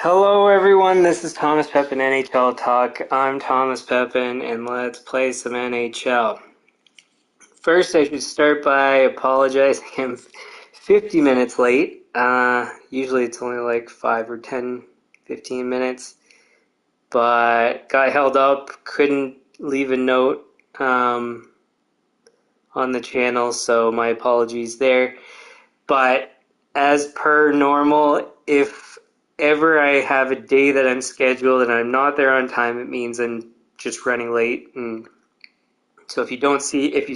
Hello everyone, this is Thomas Pepin NHL Talk. I'm Thomas Pepin and let's play some NHL. First, I should start by apologizing. I'm 50 minutes late. Usually it's only like 5 or 10, 15 minutes, but got held up, couldn't leave a note on the channel, so my apologies there. But as per normal, if ever I have a day that I'm scheduled and I'm not there on time, it means I'm just running late. And so if you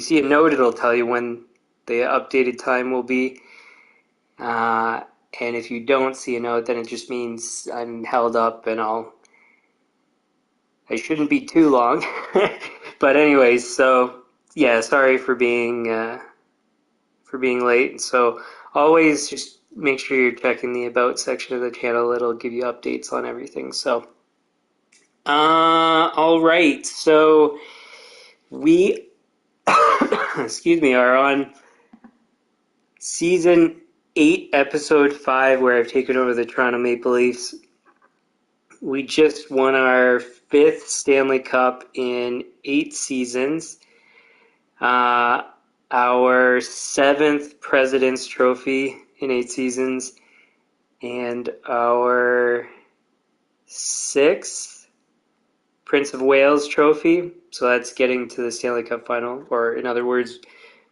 see a note, it'll tell you when the updated time will be. Uh, and if you don't see a note, then it just means I'm held up and I shouldn't be too long. But anyways, so yeah, sorry for being late. So always just make sure you're checking the about section of the channel. It'll give you updates on everything. So, all right. So we, excuse me, are on season 8, episode 5, where I've taken over the Toronto Maple Leafs. We just won our 5th Stanley Cup in 8 seasons. Our 7th President's Trophy in 8 seasons, and our 6th Prince of Wales Trophy. So that's getting to the Stanley Cup final, or in other words,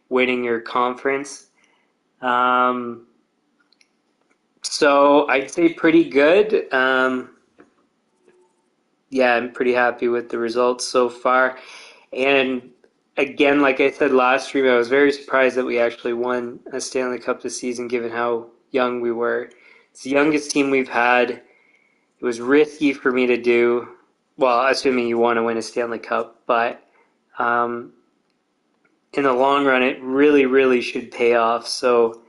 winning your conference. So I'd say pretty good. Yeah, I'm pretty happy with the results so far. And again, like I said last stream, I was very surprised that we actually won a Stanley Cup this season, given how young we were. It's the youngest team we've had. It was risky for me to do, well, assuming you want to win a Stanley Cup, but in the long run, it really, really should pay off. So,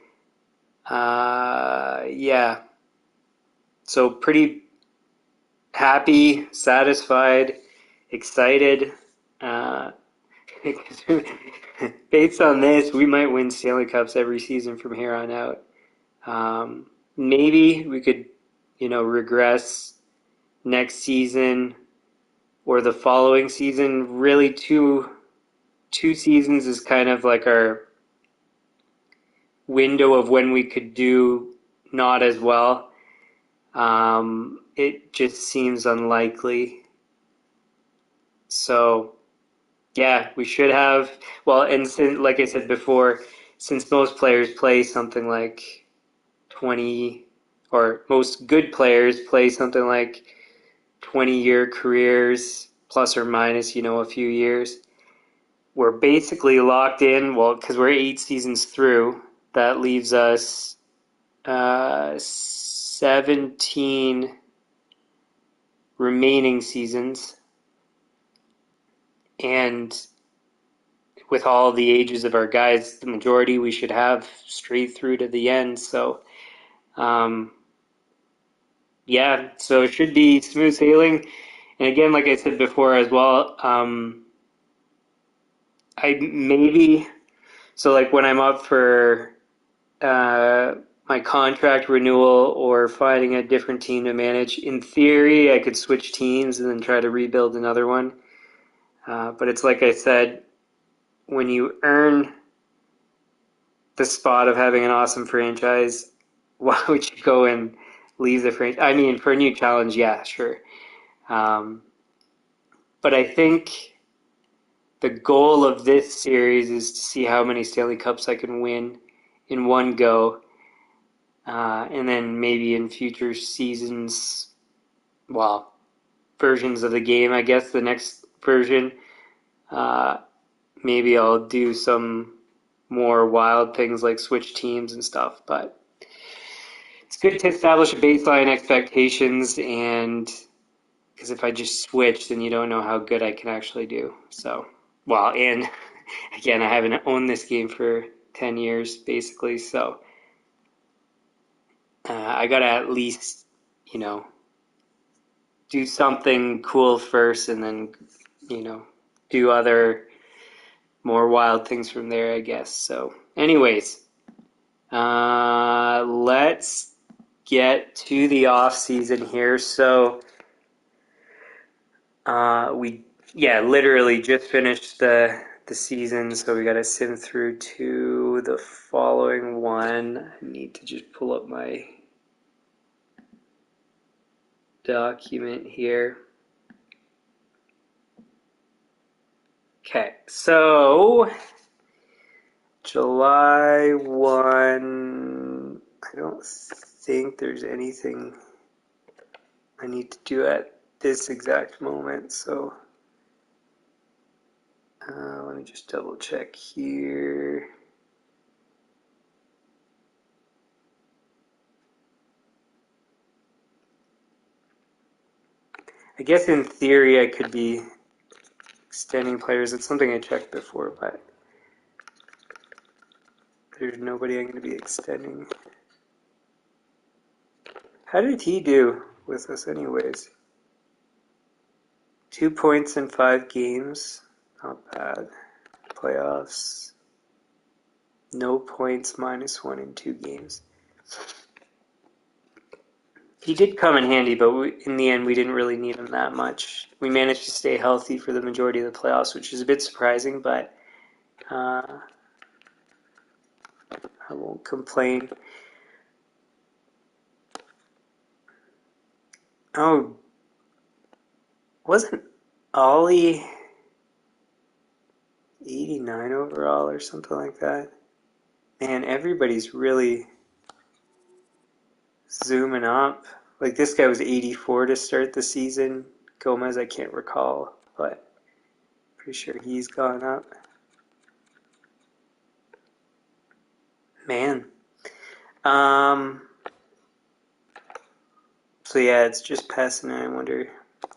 yeah. So pretty happy, satisfied, excited. Uh, Based on this, we might win Stanley Cups every season from here on out. Maybe we could, regress next season or the following season. Really, two seasons is kind of like our window of when we could do not as well. It just seems unlikely. So, yeah, we should have. Well, and like I said before, since most players play something like 20, or most good players play something like 20-year careers, plus or minus, a few years, we're basically locked in. Well, because we're 8 seasons through, that leaves us 17 remaining seasons. And with all the ages of our guys, the majority we should have straight through to the end. So, yeah, so it should be smooth sailing. And again, like I said before as well, I maybe, so like when I'm up for my contract renewal or finding a different team to manage, in theory, I could switch teams and then try to rebuild another one. But it's like I said, when you earn the spot of having an awesome franchise, why would you go and leave the franchise? I mean, for a new challenge, yeah, sure. But I think the goal of this series is to see how many Stanley Cups I can win in one go. And then maybe in future seasons, well, versions of the game, I guess, the next version, maybe I'll do some more wild things like switch teams and stuff. But it's good to establish a baseline expectations, and because if I just switch, then you don't know how good I can actually do. So, well, and again, I haven't owned this game for 10 years, basically, so I gotta at least, do something cool first and then, do other more wild things from there, I guess. So, anyways, let's get to the off season here. So we literally just finished the season, so we got to sim through to the following one. I need to just pull up my document here. Okay, so July 1, I don't think there's anything I need to do at this exact moment, so let me just double check here. I guess in theory I could be extending players. It's something I checked before, but there's nobody I'm going to be extending. How did he do with us anyways? 2 points in 5 games. Not bad. Playoffs. No points, -1 in 2 games. He did come in handy, but in the end we didn't really need him that much. We managed to stay healthy for the majority of the playoffs, which is a bit surprising, but I won't complain. Oh, wasn't Ollie 89 overall or something like that? Man, everybody's really zooming up. Like this guy was 84 to start the season. Gomez, I can't recall, but pretty sure he's gone up. Man. So yeah, it's just Pepin, and I wonder.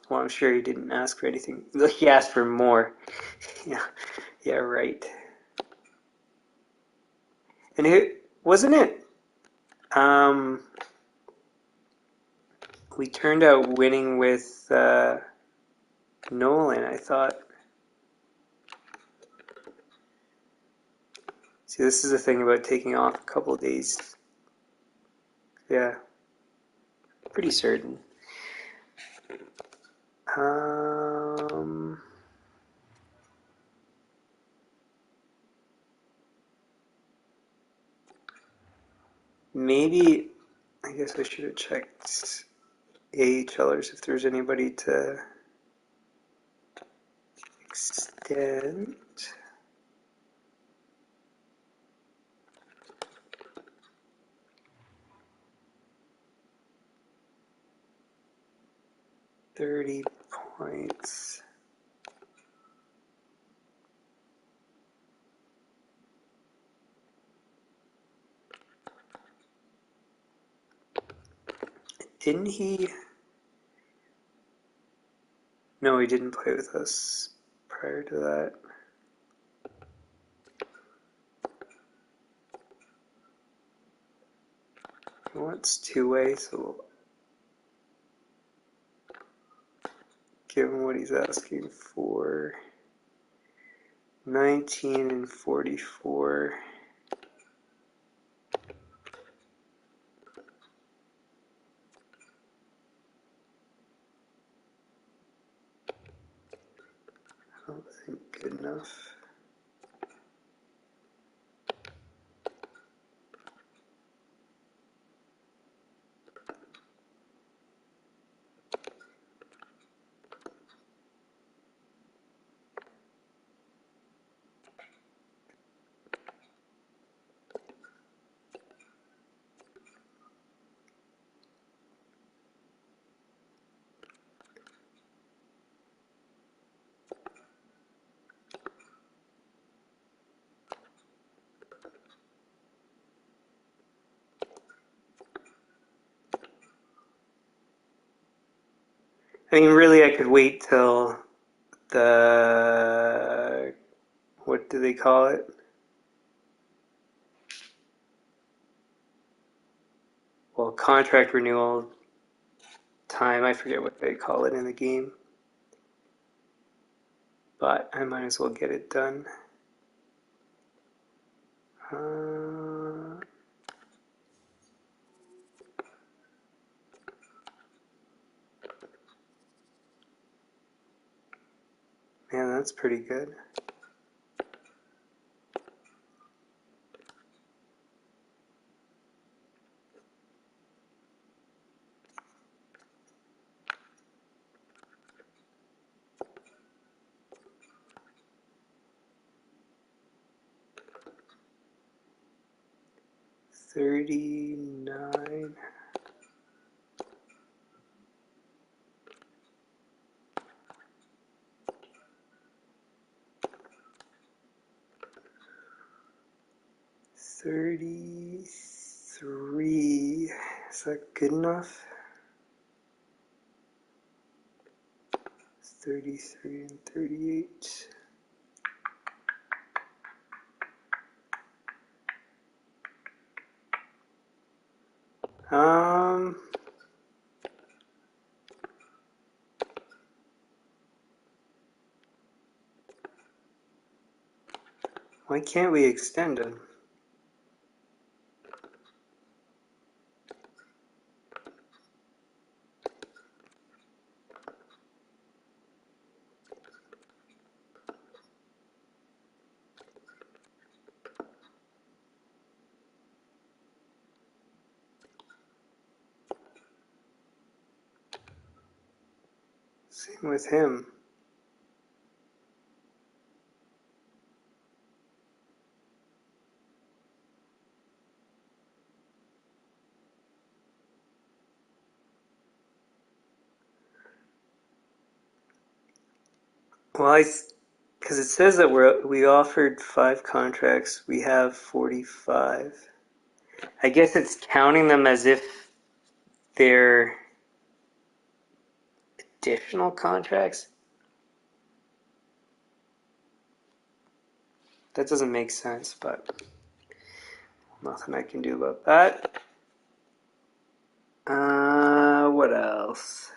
Well, I'm sure he didn't ask for anything. He asked for more. Yeah, right. And who wasn't it? We turned out winning with Nolan, I thought. See, this is the thing about taking off a couple of days. Yeah, pretty certain. Maybe, I guess I should have checked AHLers if there's anybody to extend. $30 points. Didn't he? No, he didn't play with us prior to that. He wants two-way, so we'll give him what he's asking for. 19 and 44. I don't think good enough. I mean, really, I could wait till the, what do they call it? Well, contract renewal time. I forget what they call it in the game. But I might as well get it done. Man, that's pretty good. $39. $33. Is that good enough? 33 and 38. Why can't we extend him? Same with him. Well, because it says that we offered 5 contracts. We have 45. I guess it's counting them as if they're additional contracts. That doesn't make sense, but nothing I can do about that. What else?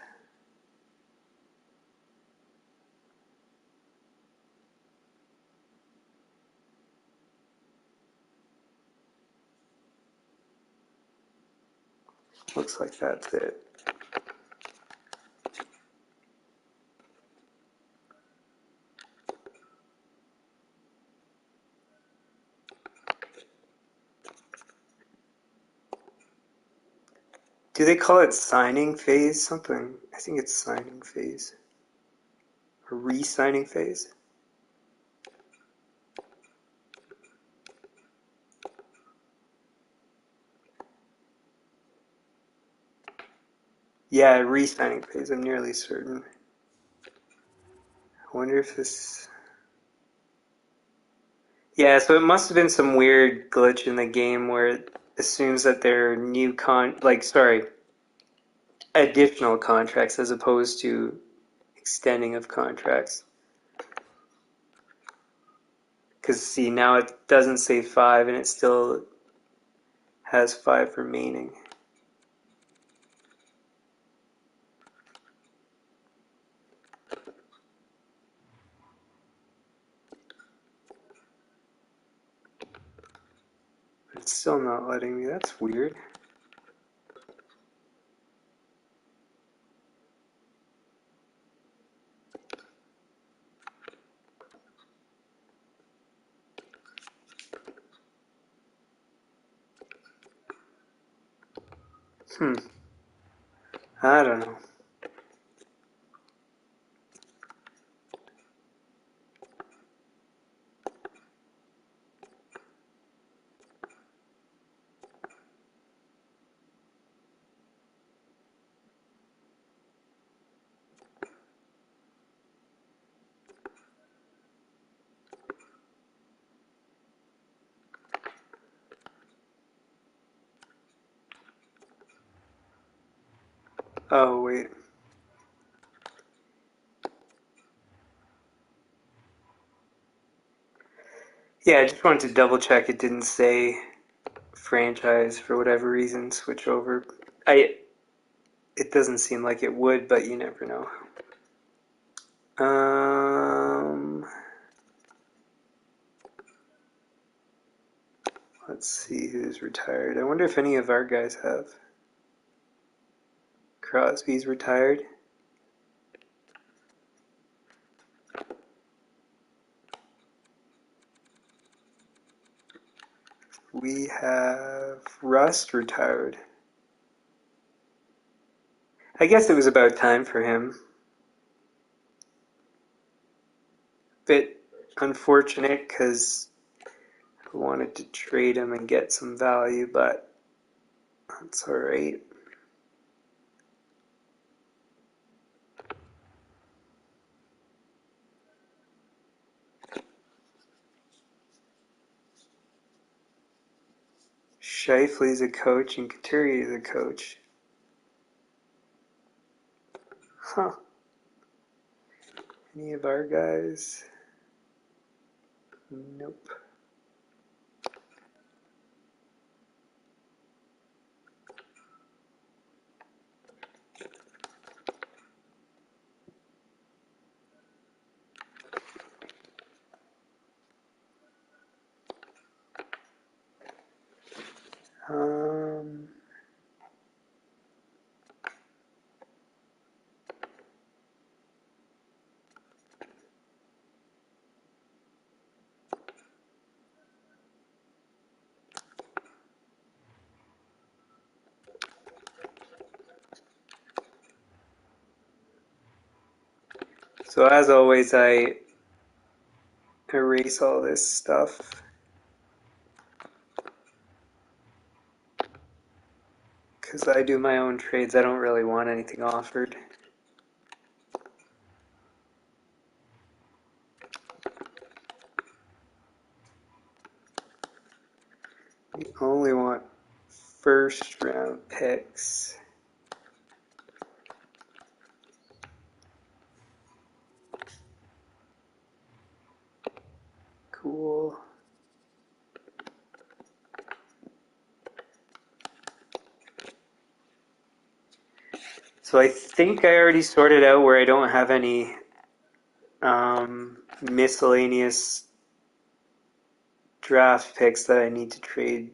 Looks like that's it. Do they call it signing phase something? I think it's signing phase. Or re-signing phase? Yeah, re-signing phase, I'm nearly certain. I wonder if this... Yeah, so it must have been some weird glitch in the game where it assumes that they're additional contracts as opposed to extending of contracts. Because see, now it doesn't say 5 and it still has 5 remaining. It's still not letting me. That's weird. I don't know. Oh, wait. Yeah, I just wanted to double check it didn't say franchise for whatever reason, switch over. It doesn't seem like it would, but you never know. Let's see who's retired. I wonder if any of our guys have. Crosby's retired. have Rust retired. I guess it was about time for him. Bit unfortunate because I wanted to trade him and get some value, but that's alright. Scheifele's a coach and Couturier's a coach. Huh. Any of our guys? Nope. So as always, I erase all this stuff because I do my own trades. I don't really want anything offered. We only want first round picks. Cool. So I think I already sorted out where I don't have any miscellaneous draft picks that I need to trade.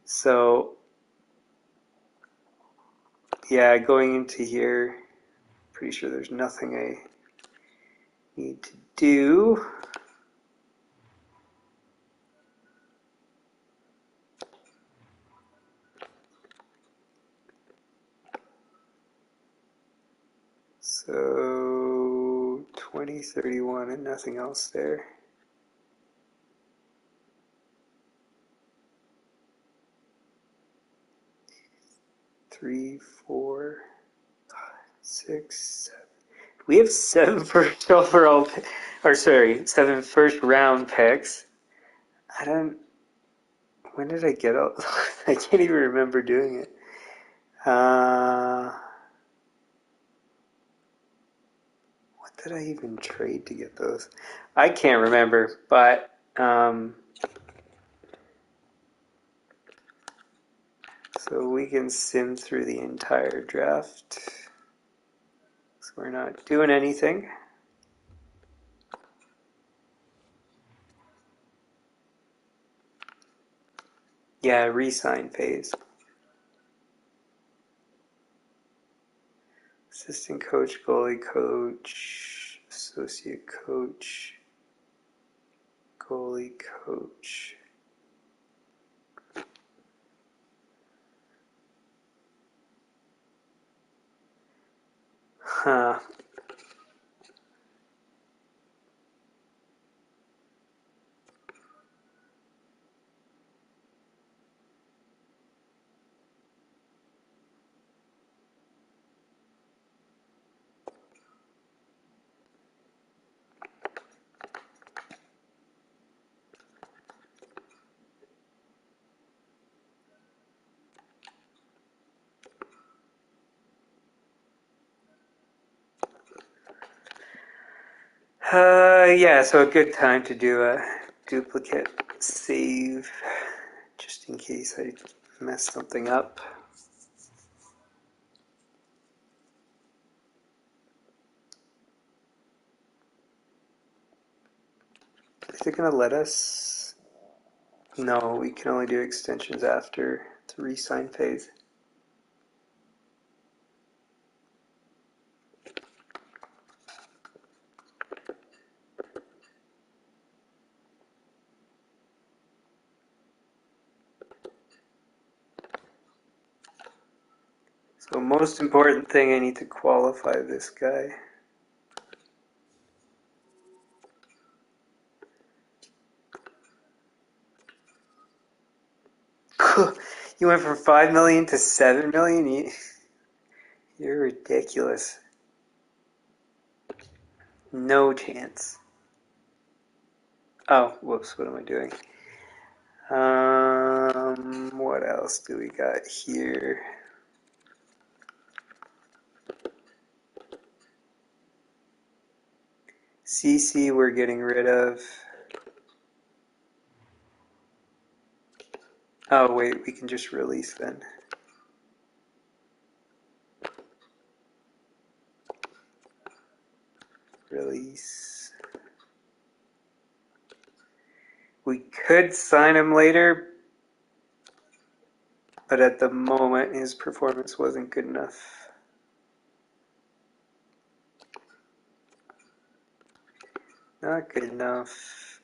So yeah, going into here, pretty sure there's nothing I need to do. So 20, 31, and nothing else there. Three, 4, 5, 6, 7. We have 7 first overall, or sorry, 7 first round picks. When did I get out? I can't even remember doing it. What did I even trade to get those? I can't remember, but so we can sim through the entire draft. So we're not doing anything. Yeah, re-sign phase. Assistant coach, goalie coach, associate coach, goalie coach. Huh. Yeah, so a good time to do a duplicate save, just in case I mess something up. Is it going to let us? No, we can only do extensions after the re-sign phase. So most important thing, I need to qualify this guy. You went from 5 million to 7 million? You're ridiculous. No chance. Oh, whoops, what am I doing? What else do we got here? CC we're getting rid of. Oh wait, we can just release then. Release. We could sign him later, but at the moment his performance wasn't good enough. Not good enough.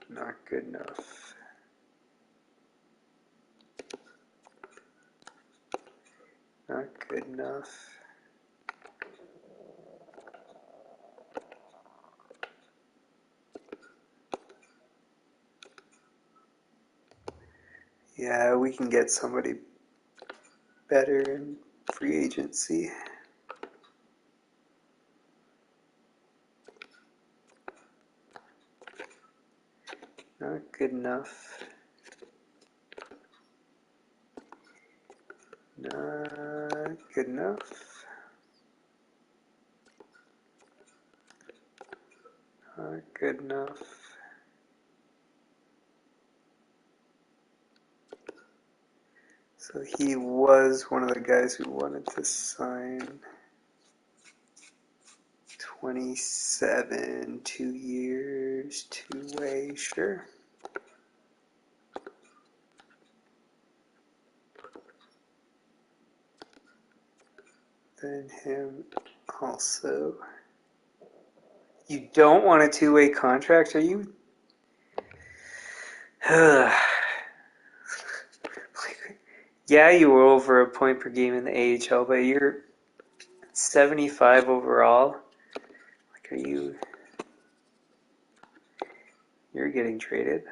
Not good enough. Not good enough. Yeah, we can get somebody better in free agency. Not good enough. Not good enough. Not good enough. So he was one of the guys who wanted to sign 27, 2 years, two-way, sure. Then him also. You don't want a two-way contract, are you? Yeah, you were over a point per game in the AHL, but you're 75 overall. Like, are you? You're getting traded.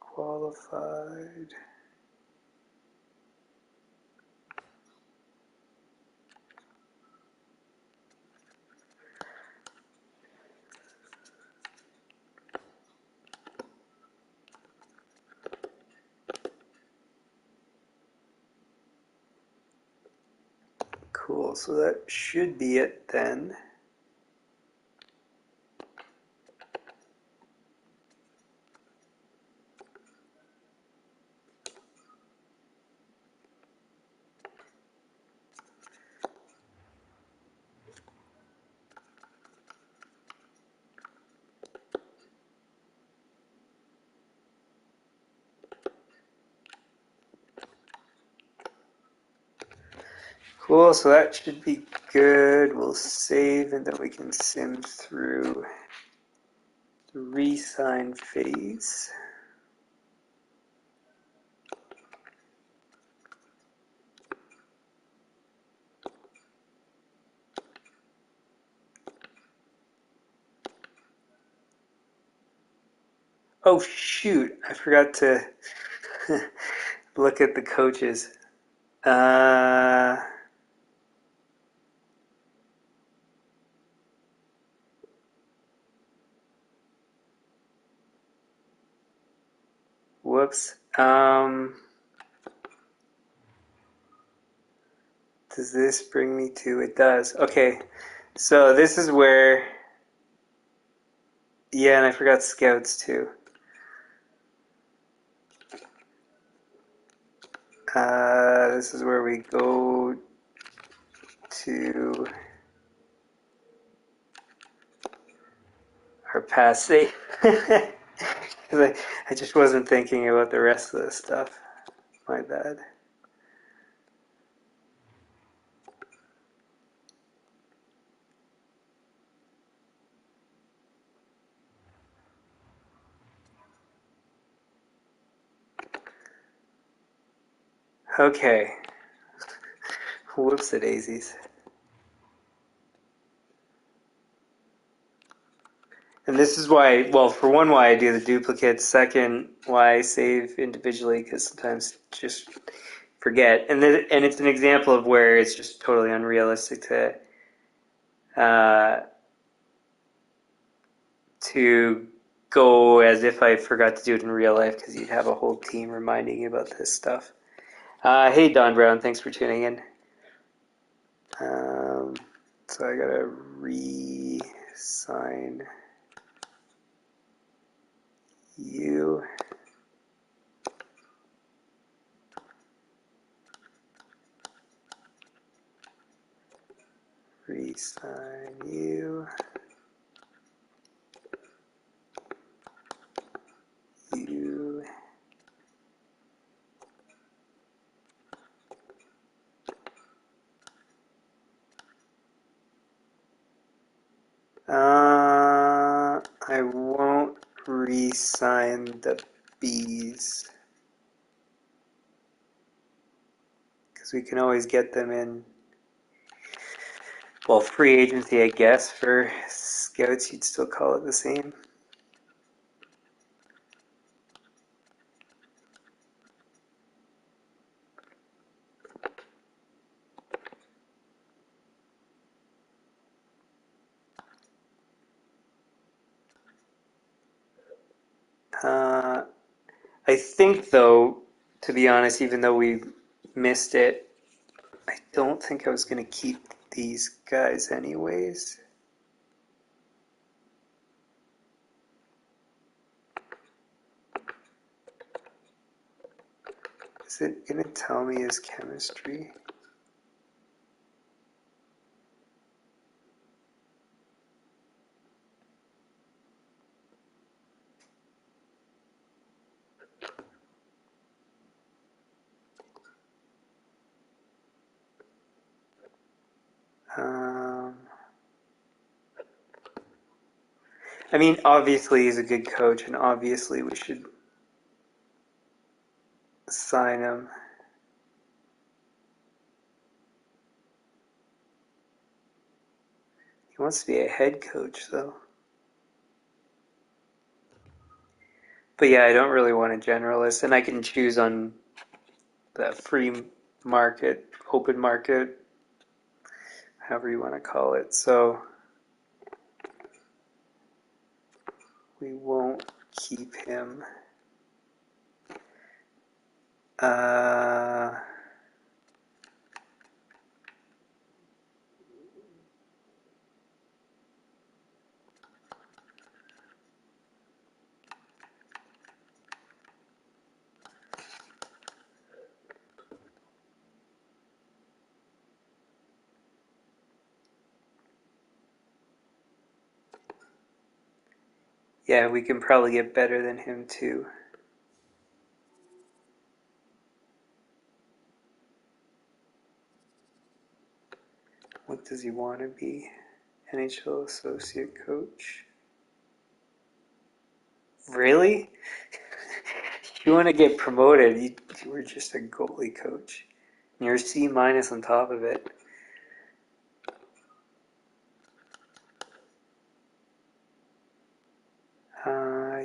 Qualified. Cool, so that should be it then. Cool, so that should be good. We'll save and then we can sim through the re-sign phase. Oh shoot, I forgot to look at the coaches. Whoops. Does this bring me to? It does. Okay, so this is where. Yeah, and I forgot scouts too. This is where we go to our past save. Because I just wasn't thinking about the rest of the stuff. My bad. Okay. Whoops-a-daisies. And this is why, well, for one, why I do the duplicates. Second, why I save individually, because sometimes just forget. And it's an example of where it's just totally unrealistic to go as if I forgot to do it in real life, because you'd have a whole team reminding you about this stuff. Hey, Don Brown, thanks for tuning in. So I gotta re-sign you. Re-sign you. You. I won't re-sign the Bs because we can always get them in, well, free agency, I guess. For scouts, you'd still call it the same. I think, though, to be honest, even though we missed it, I don't think I was going to keep these guys anyways. Is it going to tell me his chemistry? I mean, obviously he's a good coach, and obviously we should sign him. He wants to be a head coach, though. But yeah, I don't really want a generalist, and I can choose on the free market, open market, however you want to call it. So we won't keep him. Yeah, we can probably get better than him too. What does he want to be? NHL associate coach? Really? If you want to get promoted, you were just a goalie coach. You're C minus on top of it.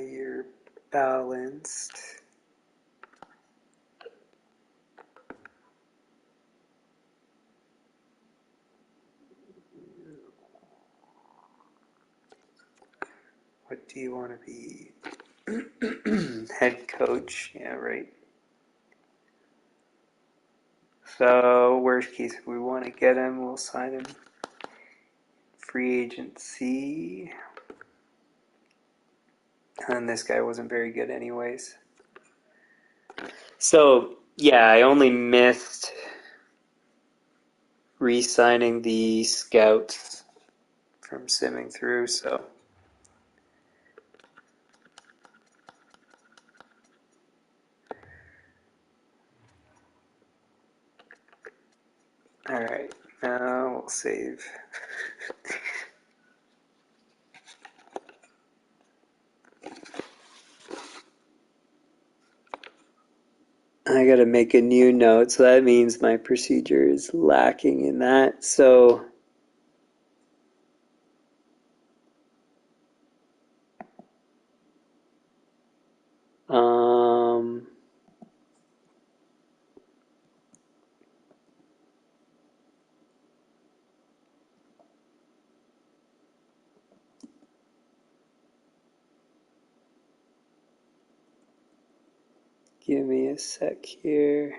You're balanced. What do you want to be? Head coach. Yeah, right. So, worst case, if we want to get him, we'll sign him. Free agency. And this guy wasn't very good anyways. So, yeah, I only missed re-signing the scouts from simming through, so. Alright, now we'll save. I gotta make a new note, so that means my procedure is lacking in that. So give me a sec here.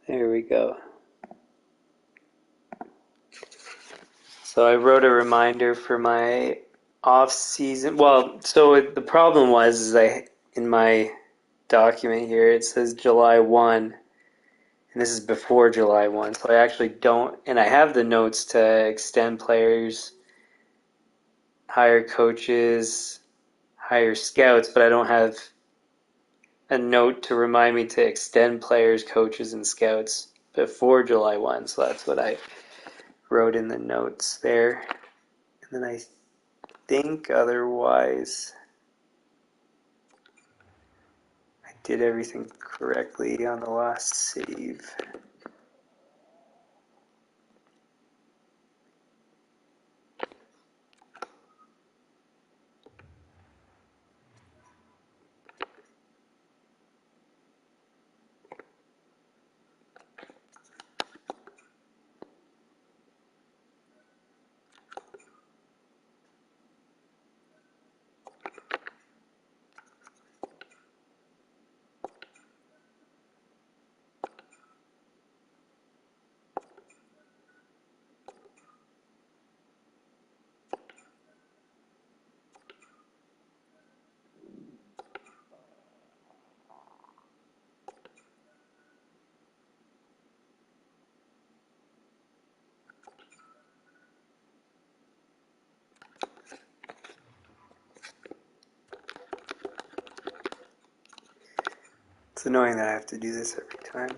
There we go. So I wrote a reminder for my off-season. Well, so the problem was is in my document here it says July 1, and this is before July 1. So I actually don't, and I have the notes to extend players, hire coaches, hire scouts, but I don't have a note to remind me to extend players, coaches, and scouts before July 1. So that's what I wrote in the notes there. And then I think otherwise I did everything correctly on the last save. It's annoying that I have to do this every time.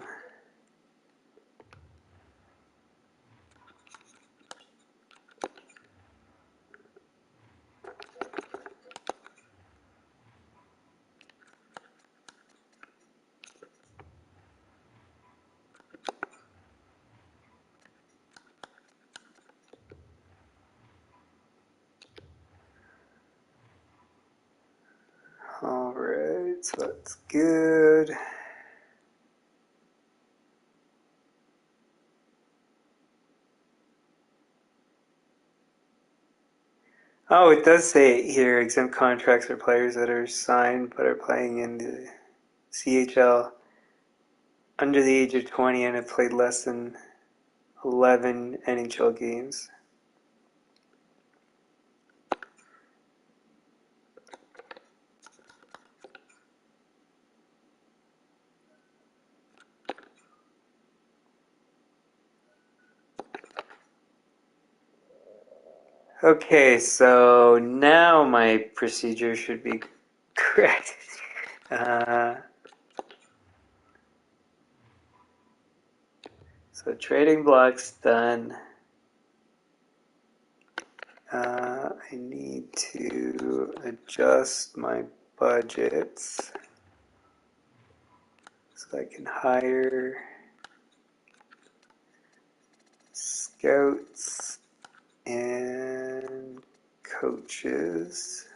Alright, so that's good. Oh, it does say here, exempt contracts are players that are signed but are playing in the CHL under the age of 20 and have played less than 11 NHL games. Okay, so now my procedure should be correct. So trading blocks done. I need to adjust my budgets so I can hire scouts and coaches.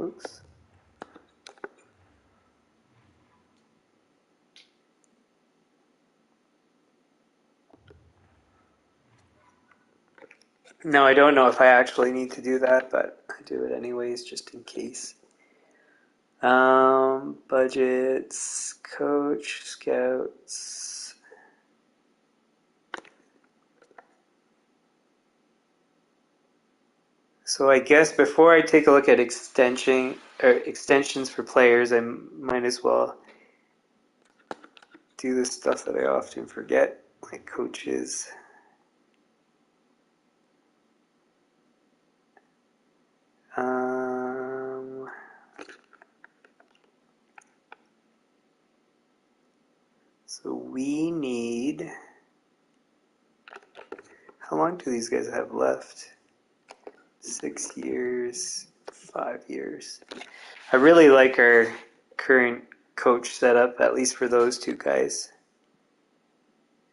Oops. No, I don't know if I actually need to do that, but I do it anyways, just in case. Budgets, coach, scouts. So I guess before I take a look at extensions for players, I might as well do the stuff that I often forget, like coaches. So we need. How long do these guys have left? 6 years, 5 years. I really like our current coach setup, at least for those two guys.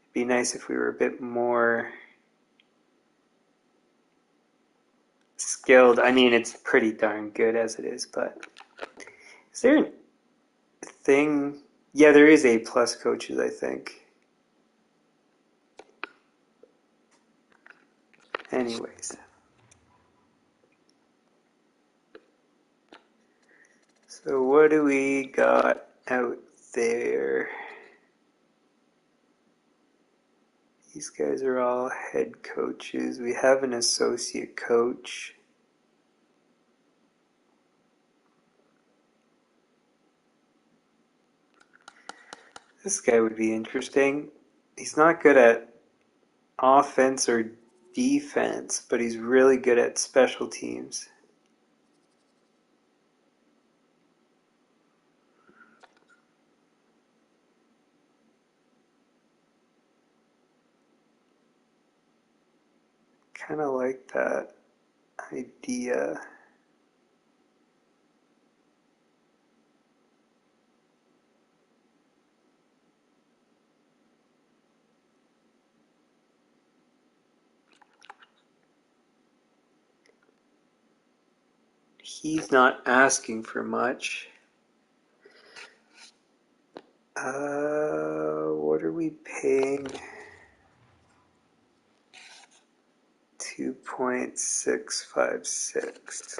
It'd be nice if we were a bit more skilled. I mean, it's pretty darn good as it is, but is there a thing? Yeah, there is A+ coaches, I think. Anyways. So what do we got out there? These guys are all head coaches. We have an associate coach. This guy would be interesting. He's not good at offense or defense, but he's really good at special teams. Kind of like that idea. He's not asking for much. What are we paying? 2.656.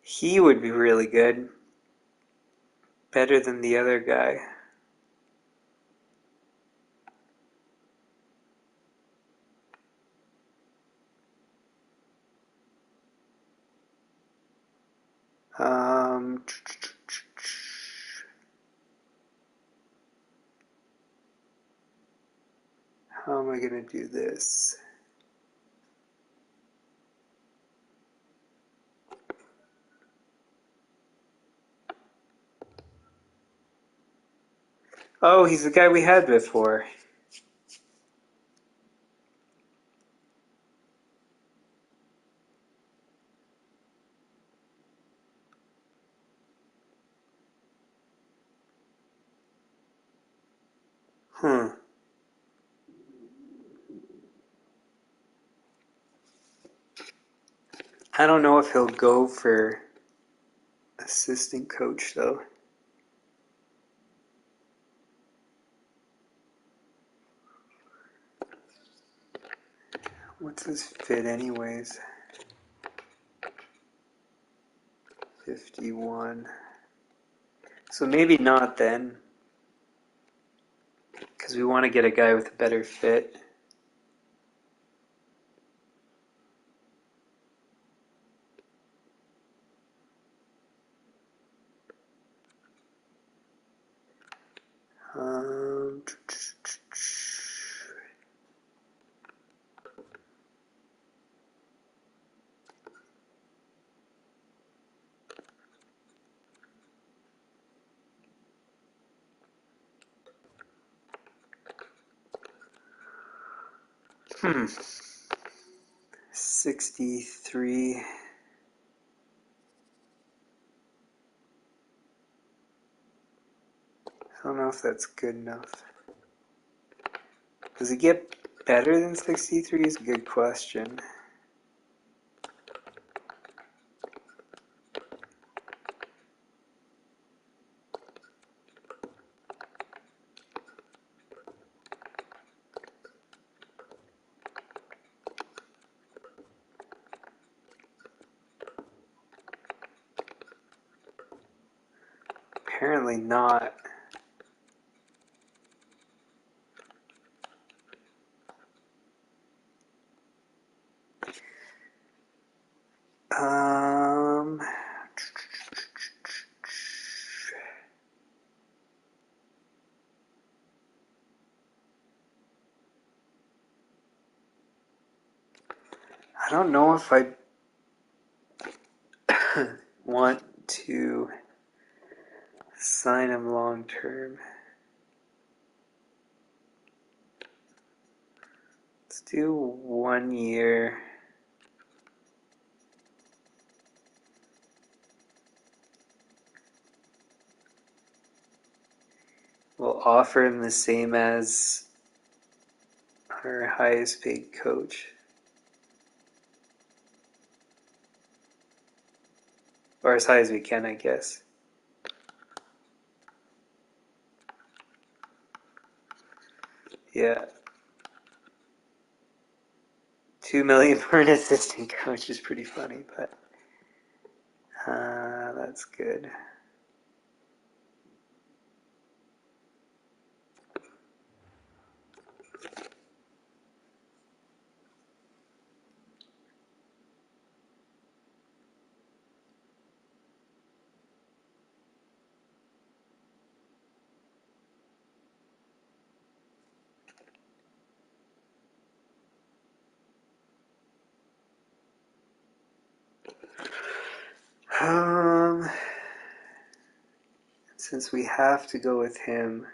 He would be really good. Better than the other guy. Um, how am I going to do this? Oh, he's the guy we had before. I don't know if he'll go for assistant coach, though. What's his fit anyways? 51. So maybe not then. Because we want to get a guy with a better fit. Um, Hmm. 63. I don't know if that's good enough. Does it get better than 63 is a good question. Apparently not. Um, I don't know if I want to sign him long term. Let's do 1 year. We'll offer him the same as our highest paid coach. Or as high as we can, I guess. Yeah. 2 million for an assistant coach is pretty funny, but that's good. Since we have to go with him,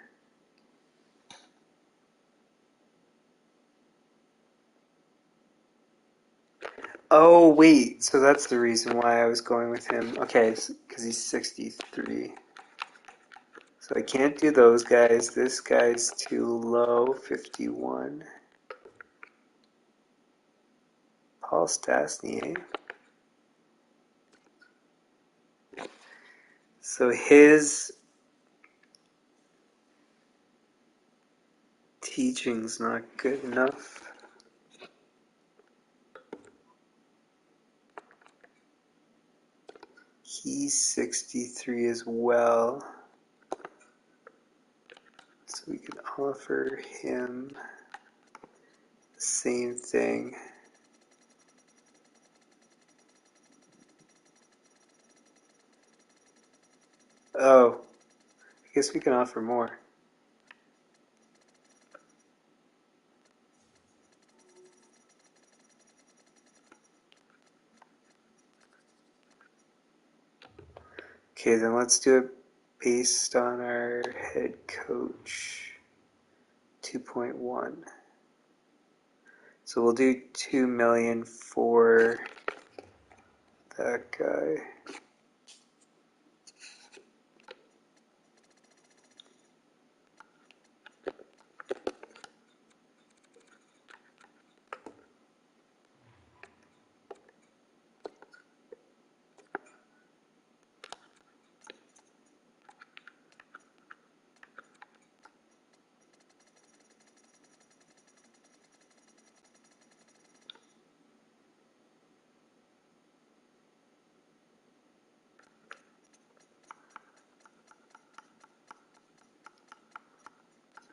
oh wait, so that's the reason why I was going with him. Okay, because he's 63. So I can't do those guys. This guy's too low, 51. Paul Stastny, eh? So his teaching's not good enough. He's 63 as well. So we can offer him the same thing. Oh, I guess we can offer more. Okay, then let's do it based on our head coach, 2.1. So we'll do 2 million for that guy.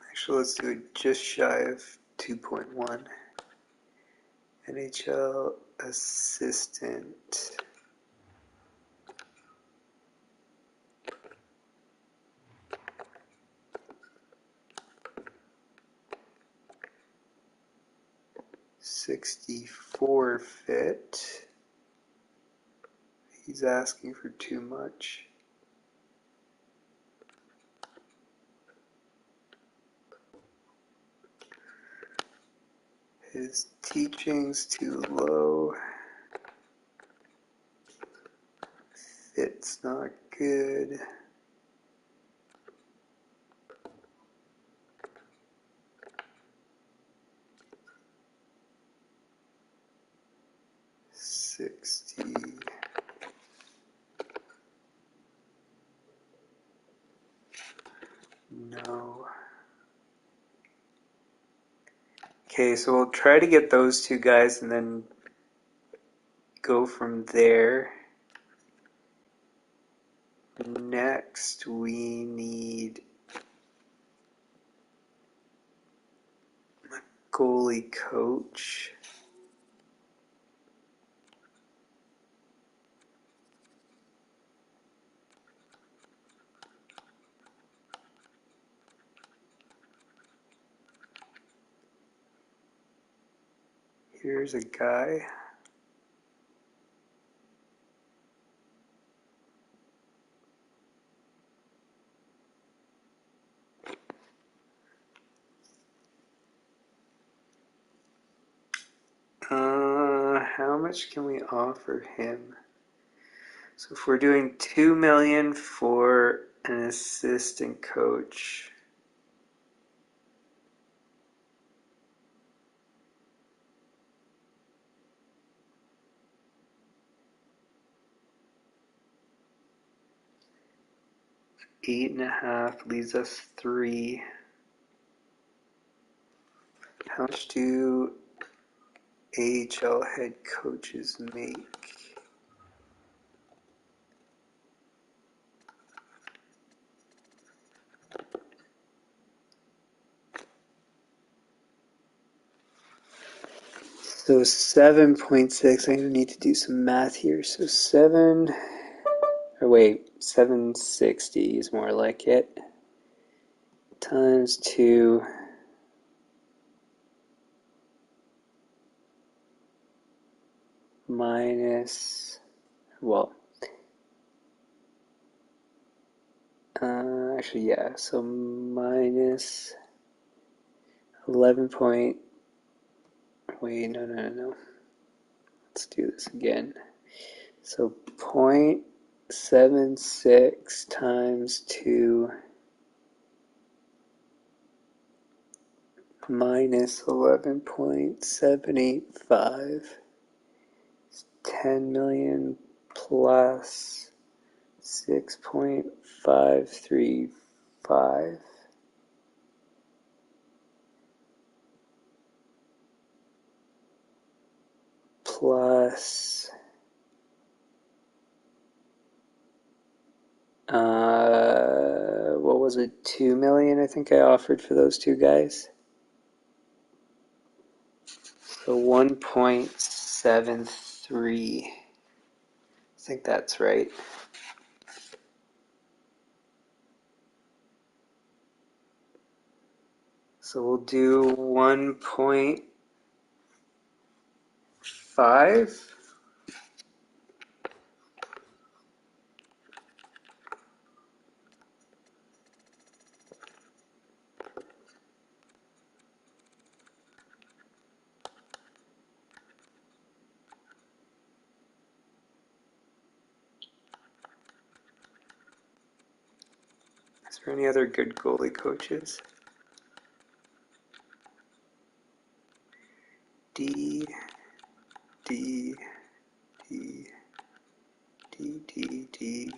Actually, let's do it just shy of 2.1. NHL assistant. $64 fit. He's asking for too much. His teaching's too low. Fit's not good. $60. No. Okay, so we'll try to get those two guys and then go from there. Next, we need a goalie coach. Here's a guy. How much can we offer him? So if we're doing $2 million for an assistant coach, $8.5 leaves us $3. How much do AHL head coaches make? So 7.6, I'm going to need to do some math here. So 760 is more like it. Times 2 minus, actually, yeah, so minus 11 point, no. Let's do this again. So 0.76 times 2 minus 11.785 is 10 million plus 6.535 plus what was it, 2 million I think I offered for those two guys. So 1.73. I think that's right. So we'll do 1.5. Is there any other good goalie coaches? D, D, D, D, D, D,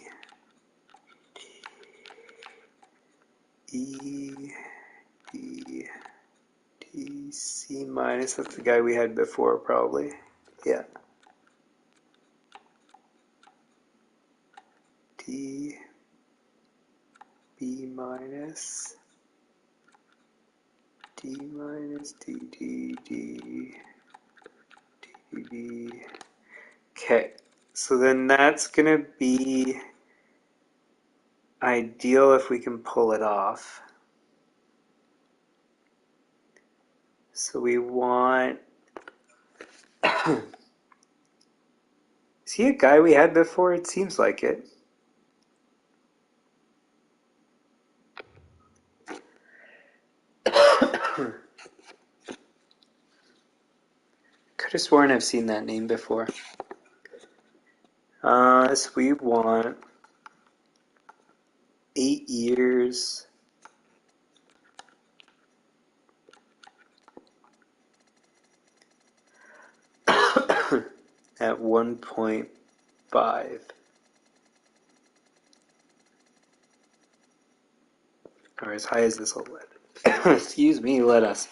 E, D, D, C minus. That's the guy we had before, probably. Yeah. D, B minus, D minus, D, D, D, D, D. Okay, so then that's gonna be ideal if we can pull it off. So we want... Is he a guy we had before? It seems like it. Could have sworn I've seen that name before. So we want 8 years. At 1.5. Or as high as this will let. Excuse me, let us.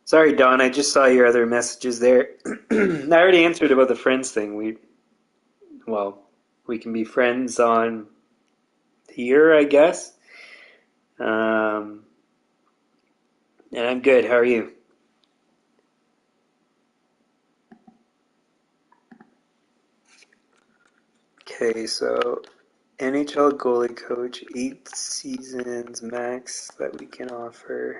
Sorry, Don, I just saw your other messages there. I already answered about the friends thing. We can be friends on here, I guess. And I'm good. How are you? Okay, so NHL goalie coach, 8 seasons max that we can offer.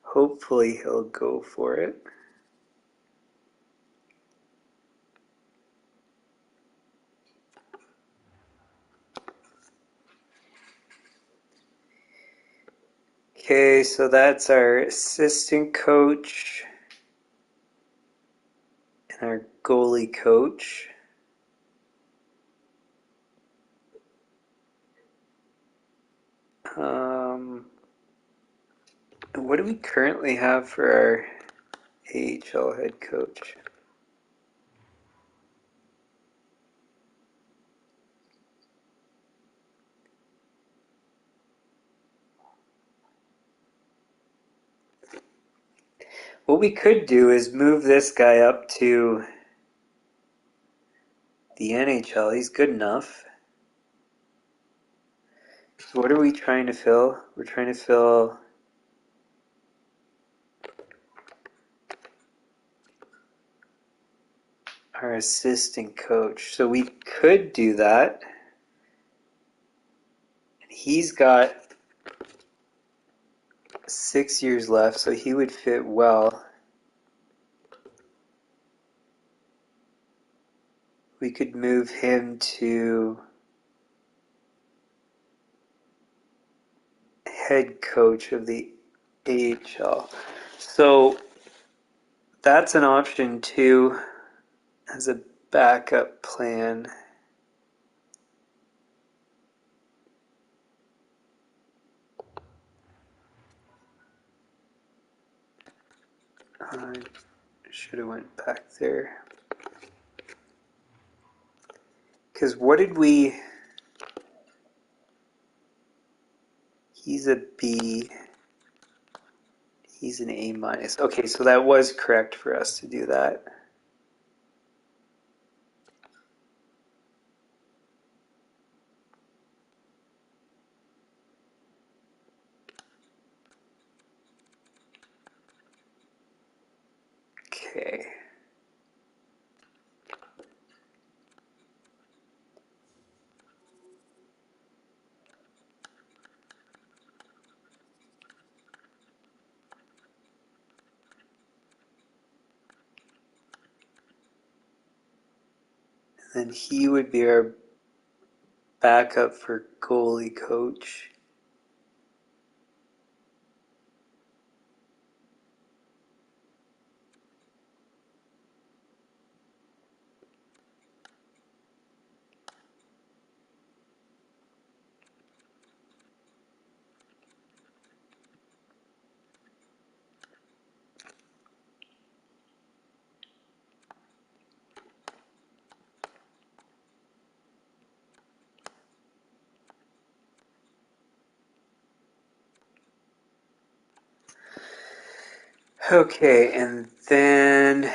Hopefully he'll go for it. Okay, so that's our assistant coach and our goalie coach. What do we currently have for our AHL head coach? What we could do is move this guy up to the NHL. He's good enough. So what are we trying to fill? We're trying to fill our assistant coach. So we could do that. He's got 6 years left, so he would fit well. We could move him to head coach of the AHL. So that's an option too as a backup plan. I should have went back there. Because what did we... He's a B. He's an A minus. Okay, so that was correct for us to do that. Okay. And then he would be our backup for goalie coach. Okay, and then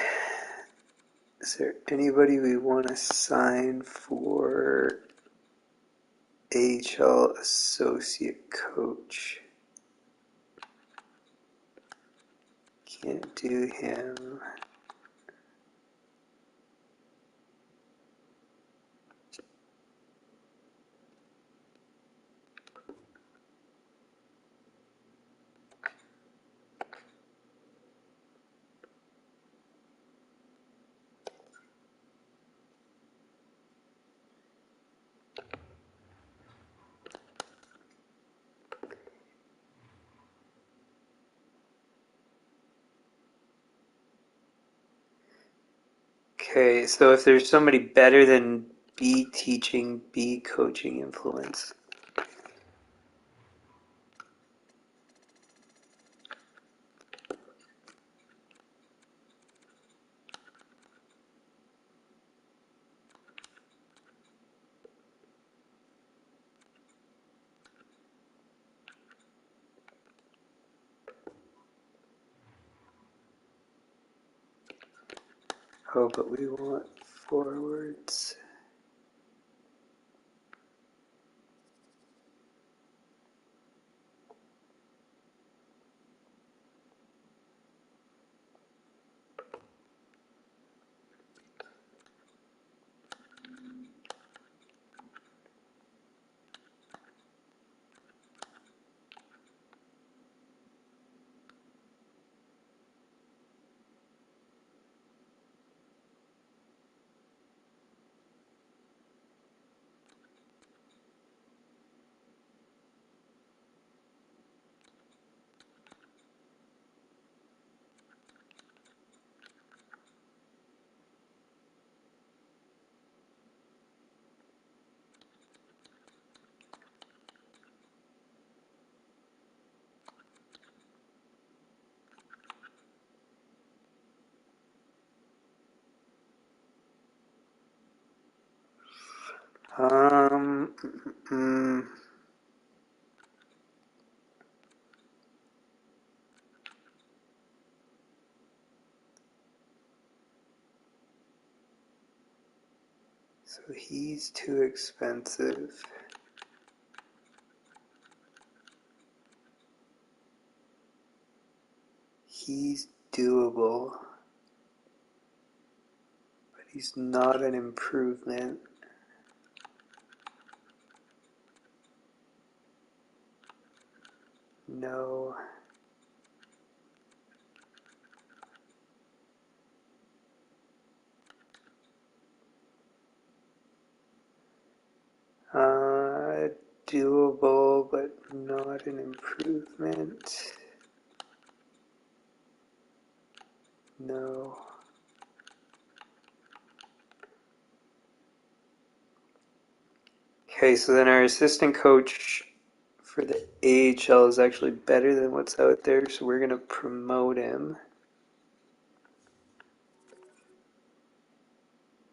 is there anybody we want to sign for AHL associate coach? Can't do him. Okay, so if there's somebody better than B teaching, B coaching influence. Oh, but we want forwards. Um, mm, so he's too expensive. He's doable, but he's not an improvement. No. Uh, Doable, but not an improvement. No. Okay, so then our assistant coach for the AHL is actually better than what's out there, so we're going to promote him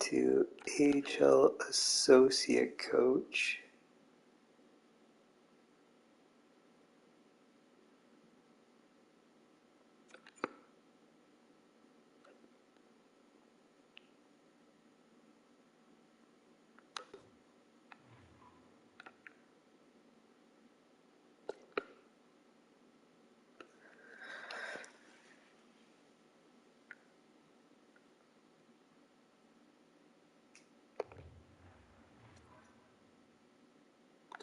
to AHL associate coach.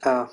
Oh,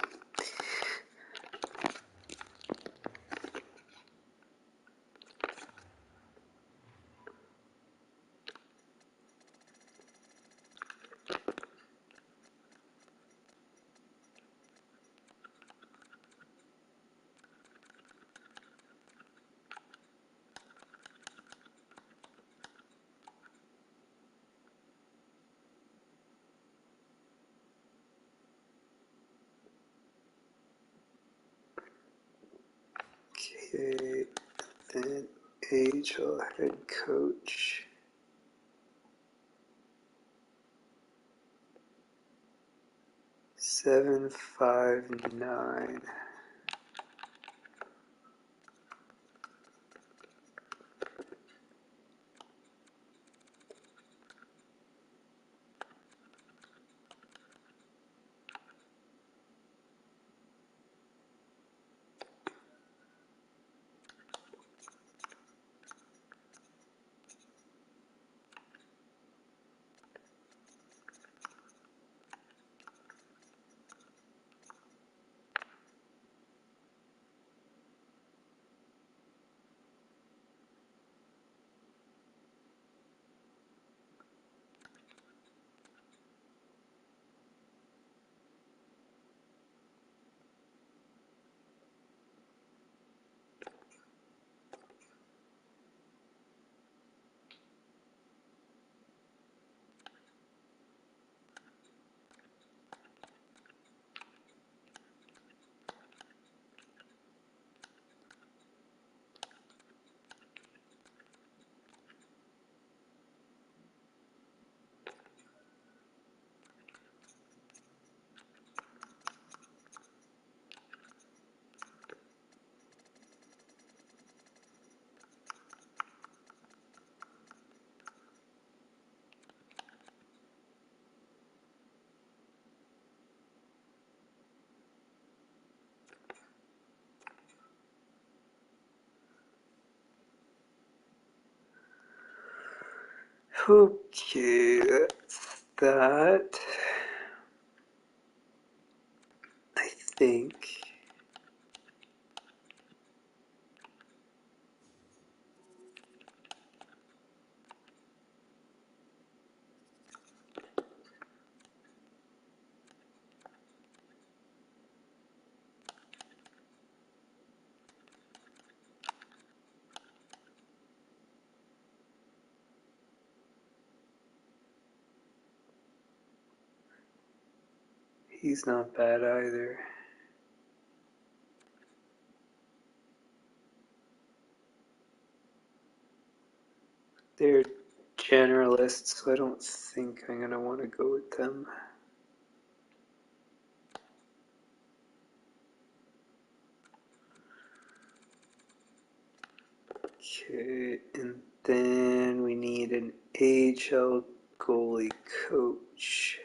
okay. Then AHL head coach. 759. Okay, that's that. I think. He's not bad either. They're generalists, so I don't think I'm going to want to go with them. Okay, and then we need an AHL goalie coach.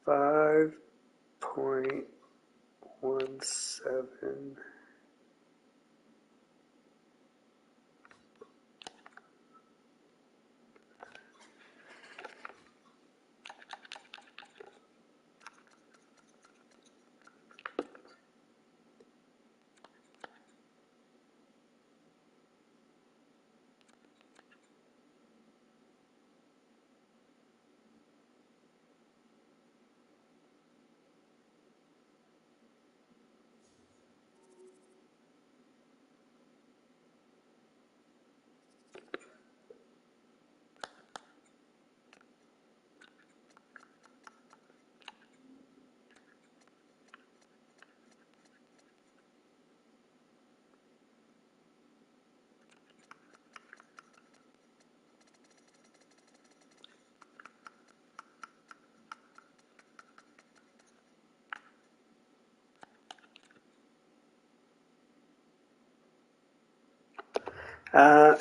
$5.17. Uh,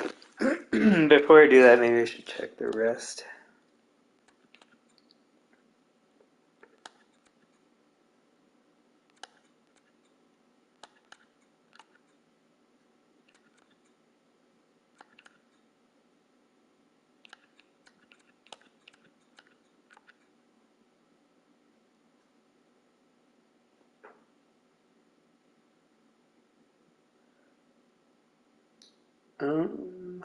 Before I do that, maybe I should check the rest. Um,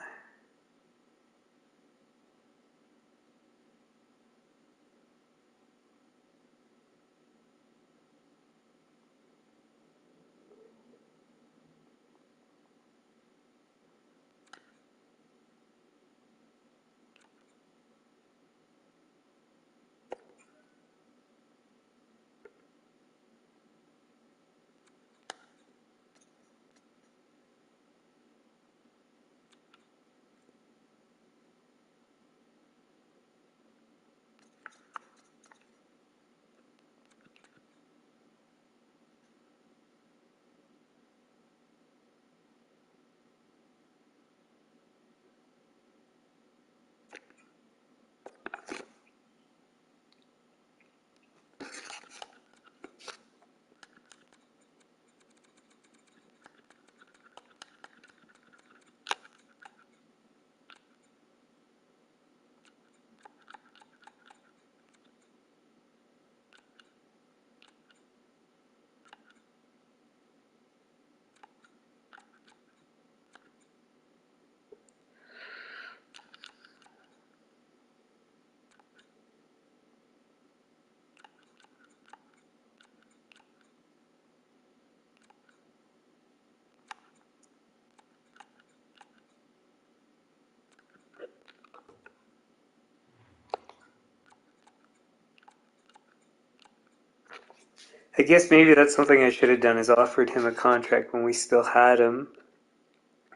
I guess maybe that's something I should have done is offered him a contract when we still had him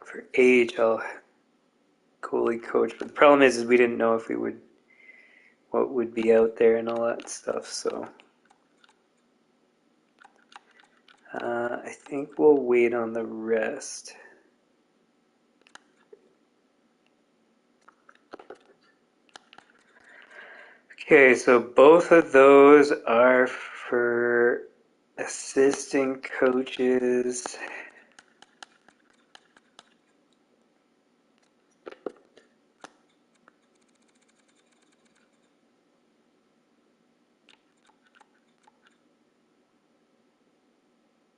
for AHL goalie coach. But the problem is we didn't know if we would, what would be out there and all that stuff. So I think we'll wait on the rest. Okay, so both of those are for assistant coaches.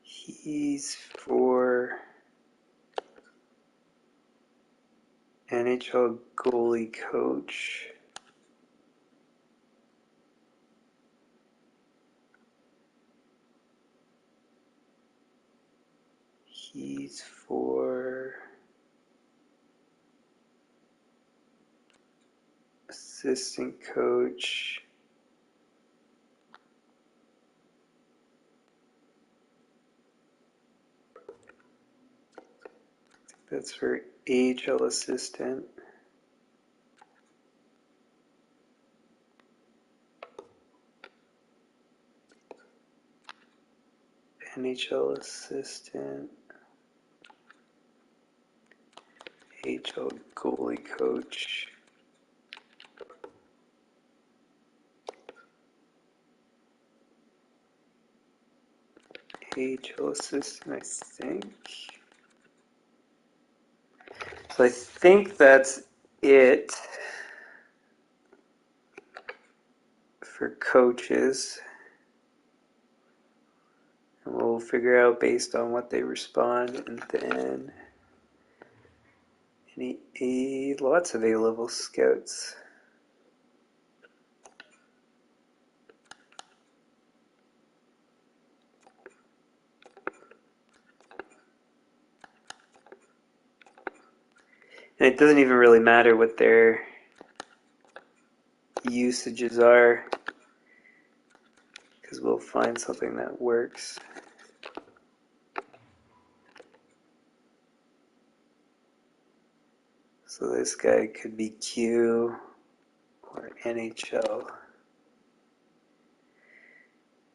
He's for NHL goalie coach. He's for assistant coach. That's for AHL assistant. NHL assistant. AHL goalie coach. AHL assistant, I think. So I think that's it for coaches. And we'll figure out based on what they respond, and then lots of A-level scouts. And it doesn't even really matter what their usages are, because we'll find something that works. So this guy could be Q or NHL.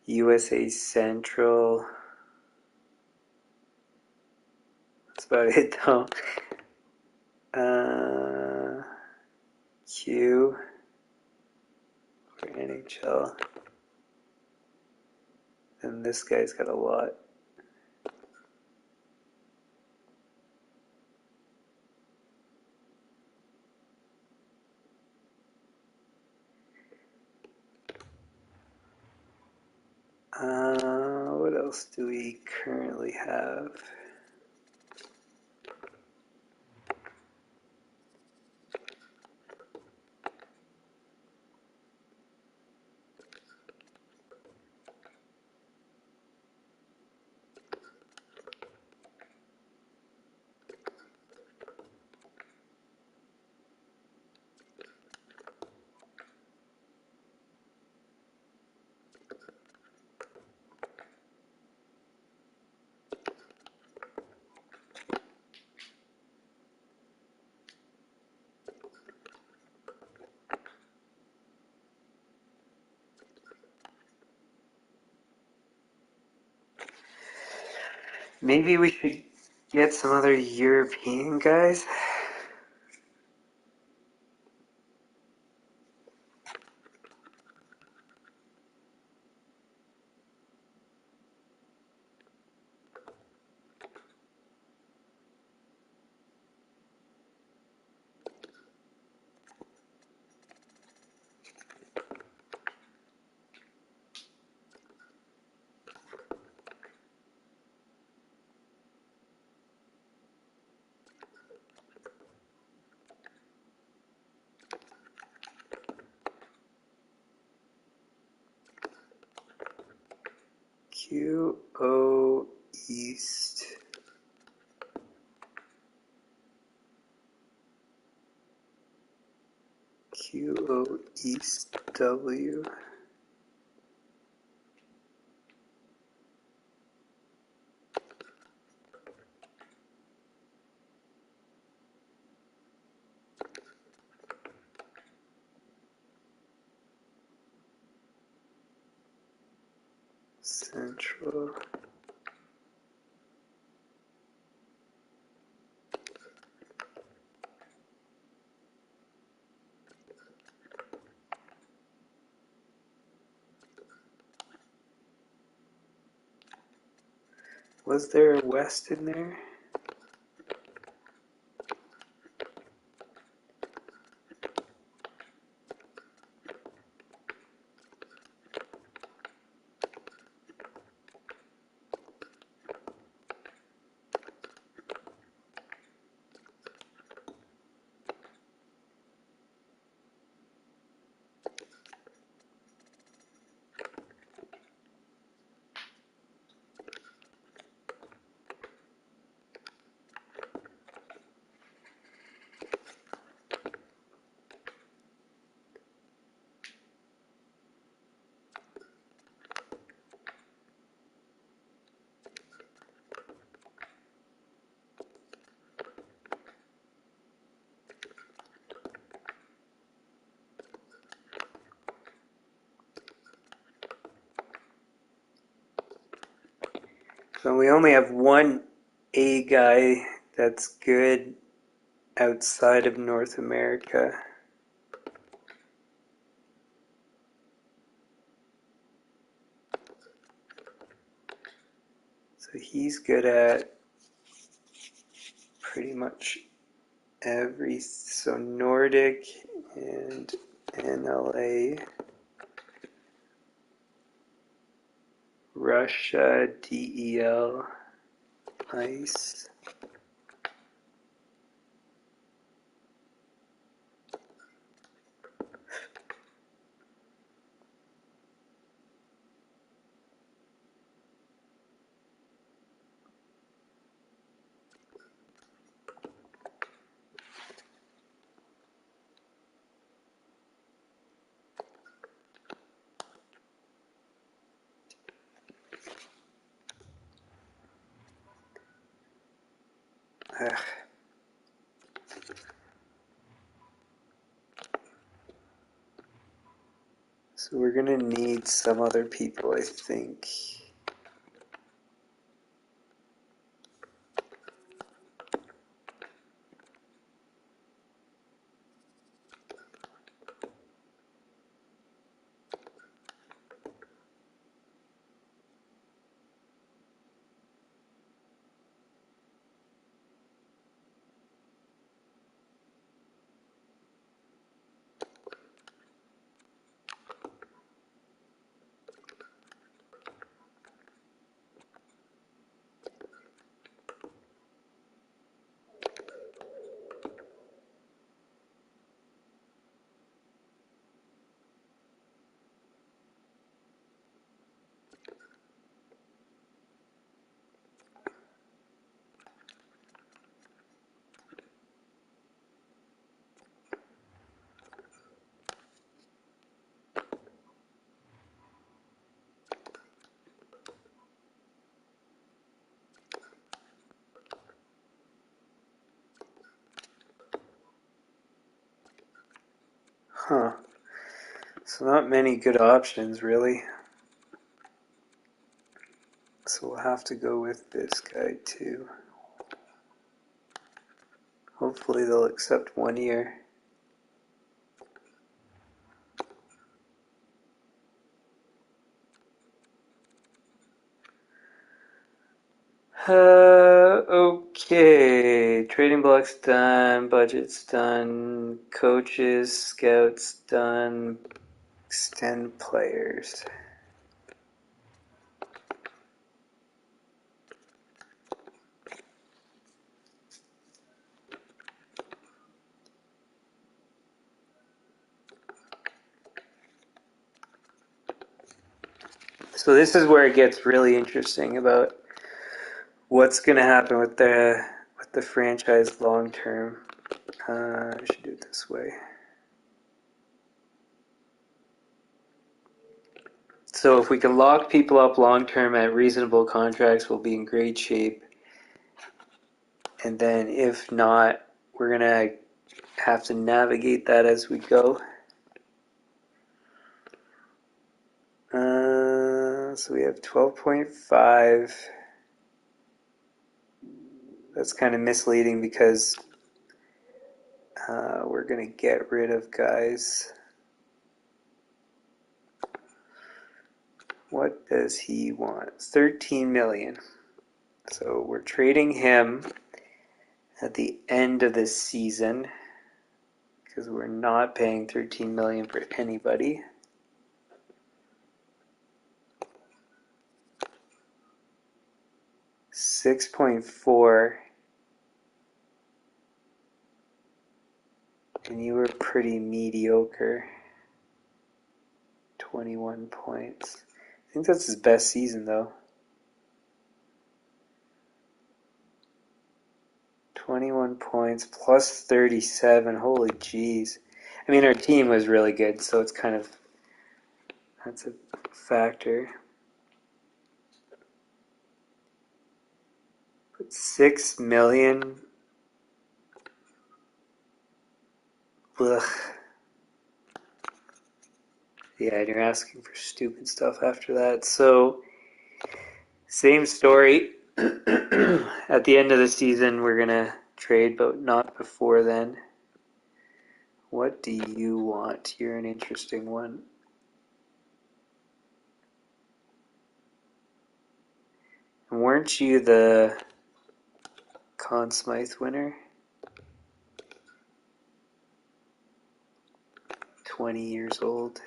USA Central. That's about it though. Q for NHL. And this guy's got a lot. What else do we currently have? Maybe we should get some other European guys. QO East. QO East W. Central. Was there a West in there? So we only have one A guy that's good outside of North America. So he's good at pretty much so Nordic and NLA, Russia, DEL, Ice. Ugh. So we're gonna need some other people, I think. Huh. So not many good options, really. So we'll have to go with this guy, too. Hopefully they'll accept 1 year. Okay. Trading blocks done, budget's done, coaches, scouts done, extend players. So this is where it gets really interesting about what's going to happen with the franchise long term. I should do it this way. So if we can lock people up long term at reasonable contracts, we'll be in great shape. And then if not, we're going to have to navigate that as we go. So we have 12.5. That's kind of misleading because we're going to get rid of guys. What does he want? 13 million. So we're trading him at the end of this season because we're not paying 13 million for anybody. $6.4, and you were pretty mediocre. 21 points. I think that's his best season though. 21 points plus 37. Holy jeez. I mean, our team was really good, so it's kind of, that's a factor. But 6 million. Ugh. Yeah, and you're asking for stupid stuff after that. So, same story. At the end of the season, we're going to trade, but not before then. What do you want? You're an interesting one. Weren't you the Conn Smythe winner? 20 years old.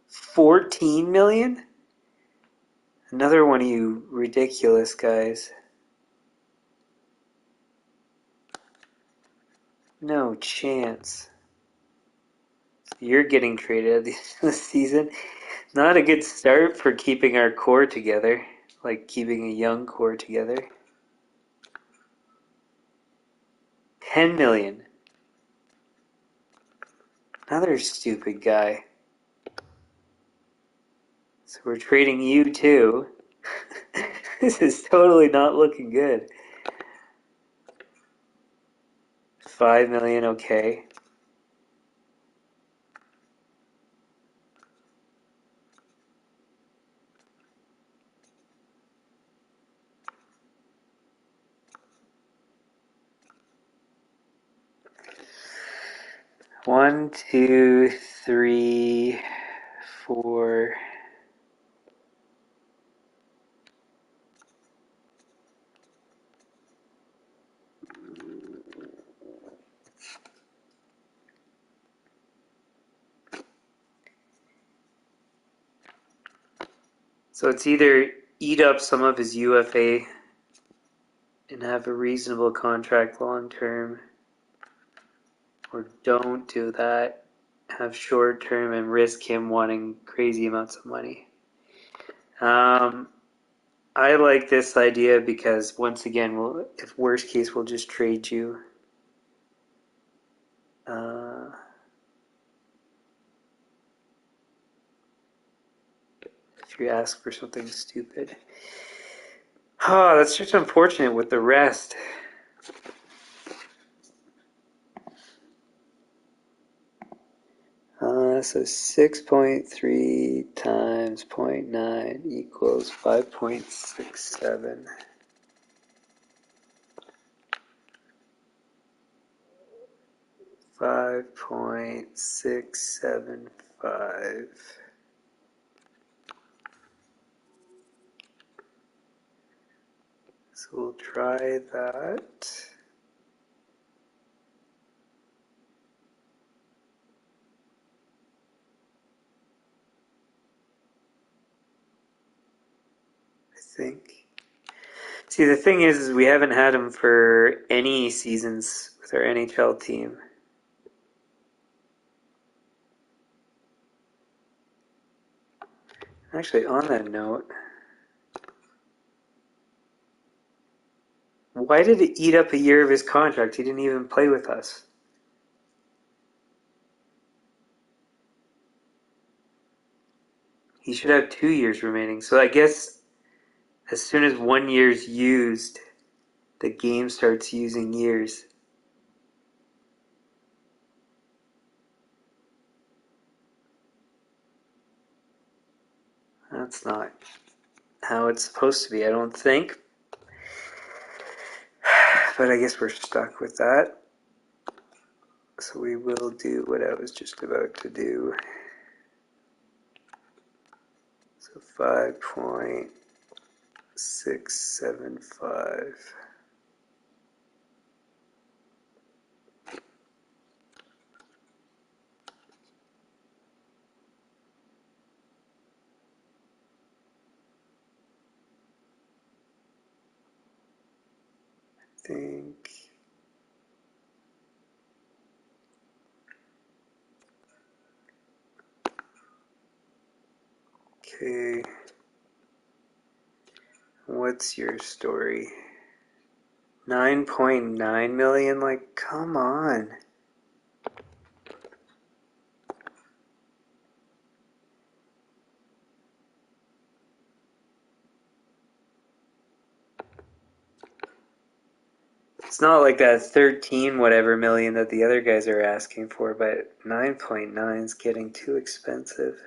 14 million? Another one of you ridiculous guys. No chance. You're getting traded at the end of the season. Not a good start for keeping our core together. Like keeping a young core together. 10 million. Another stupid guy. So we're trading you too. This is totally not looking good. 5 million, okay. One, two, three, four. So it's either eat up some of his UFA and have a reasonable contract long term, or don't do that, have short term and risk him wanting crazy amounts of money. I like this idea because once again, if worst case, we'll just trade you. If you ask for something stupid. Oh, that's just unfortunate with the rest. So 6.3 times 0.9 equals 5.67. 5.675. So we'll try that. I think. See, the thing is we haven't had him for any seasons with our NHL team. Actually, on that note, why did it eat up a year of his contract? He didn't even play with us. He should have 2 years remaining. So I guess as soon as 1 year's used, the game starts using years. That's not how it's supposed to be, I don't think. But I guess we're stuck with that. So we will do what I was just about to do. So 5.675. I think. Okay. What's your story? 9.9 million? Like, come on. It's not like that 13 whatever million that the other guys are asking for, but 9.9 is getting too expensive.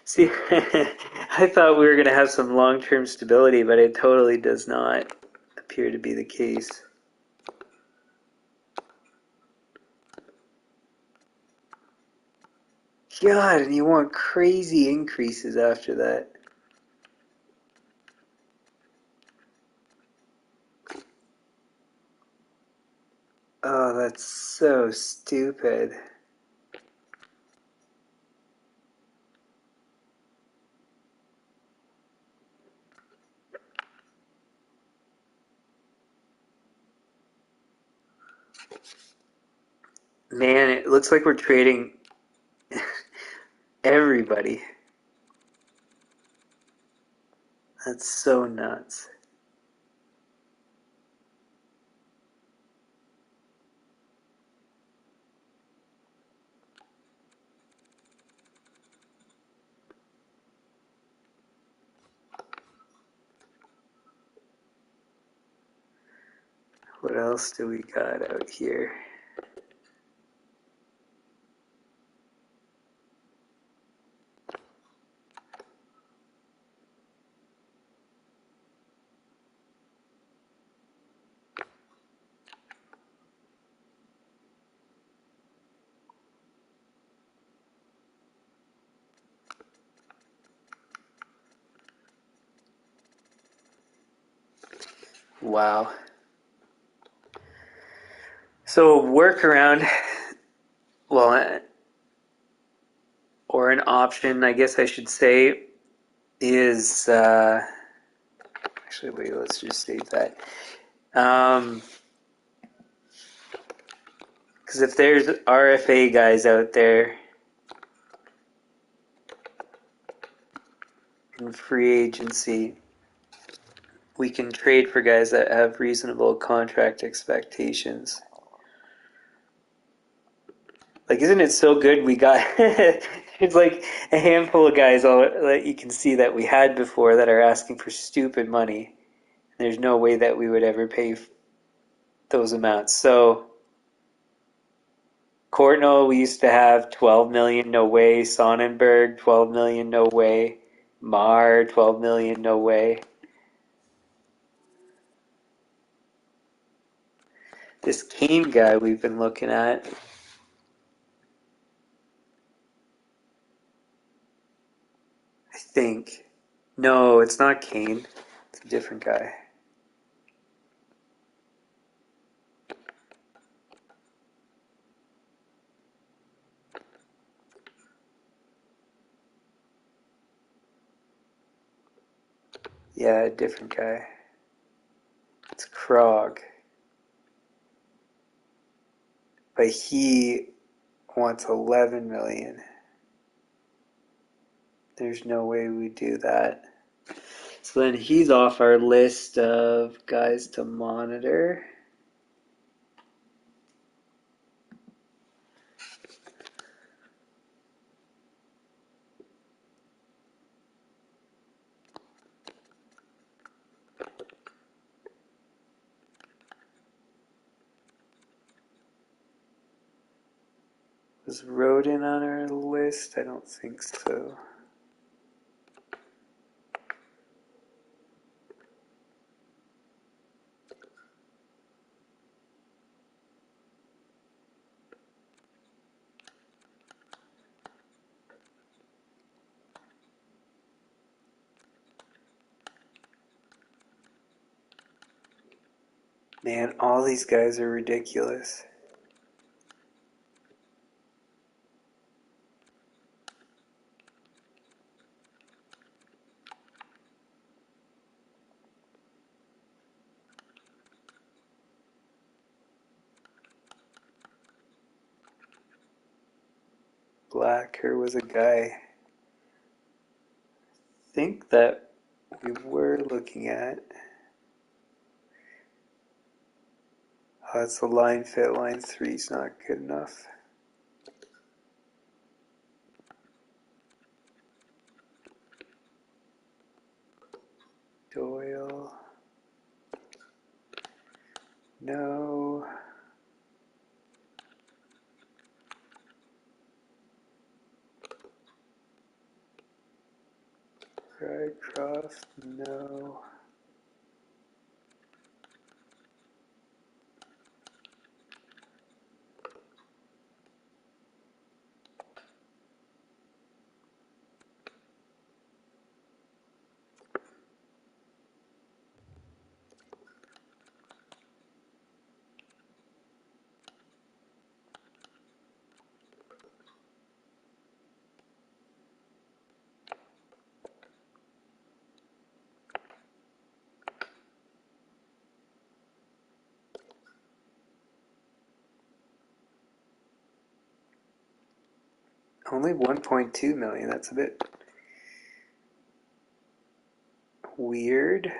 See, I thought we were going to have some long-term stability, but it totally does not appear to be the case. God, and you want crazy increases after that. Oh, that's so stupid. Man, it looks like we're trading everybody. That's so nuts. What else do we got out here? Wow. So a workaround, well, or an option, I guess I should say, is actually wait. Let's just save that. Because if there's RFA guys out there in free agency, we can trade for guys that have reasonable contract expectations. Like, isn't it so good we got it's like a handful of guys that you can see that we had before that are asking for stupid money. There's no way that we would ever pay those amounts. So Courtnall, we used to have 12 million, no way. Sonnenberg, 12 million, no way. Marr, 12 million, no way. This Kane guy we've been looking at, I think. No, it's not Kane. It's a different guy. Yeah, a different guy. It's Krog. But he wants 11 million. There's no way we do that. So then he's off our list of guys to monitor. Was Rodin on our list? I don't think so. Man, all these guys are ridiculous. Blacker was a guy I think that we were looking at. Oh, it's the line fit. Line 3's not good enough. Doyle. No. Rycroft. No. Only 1.2 million. That's a bit weird.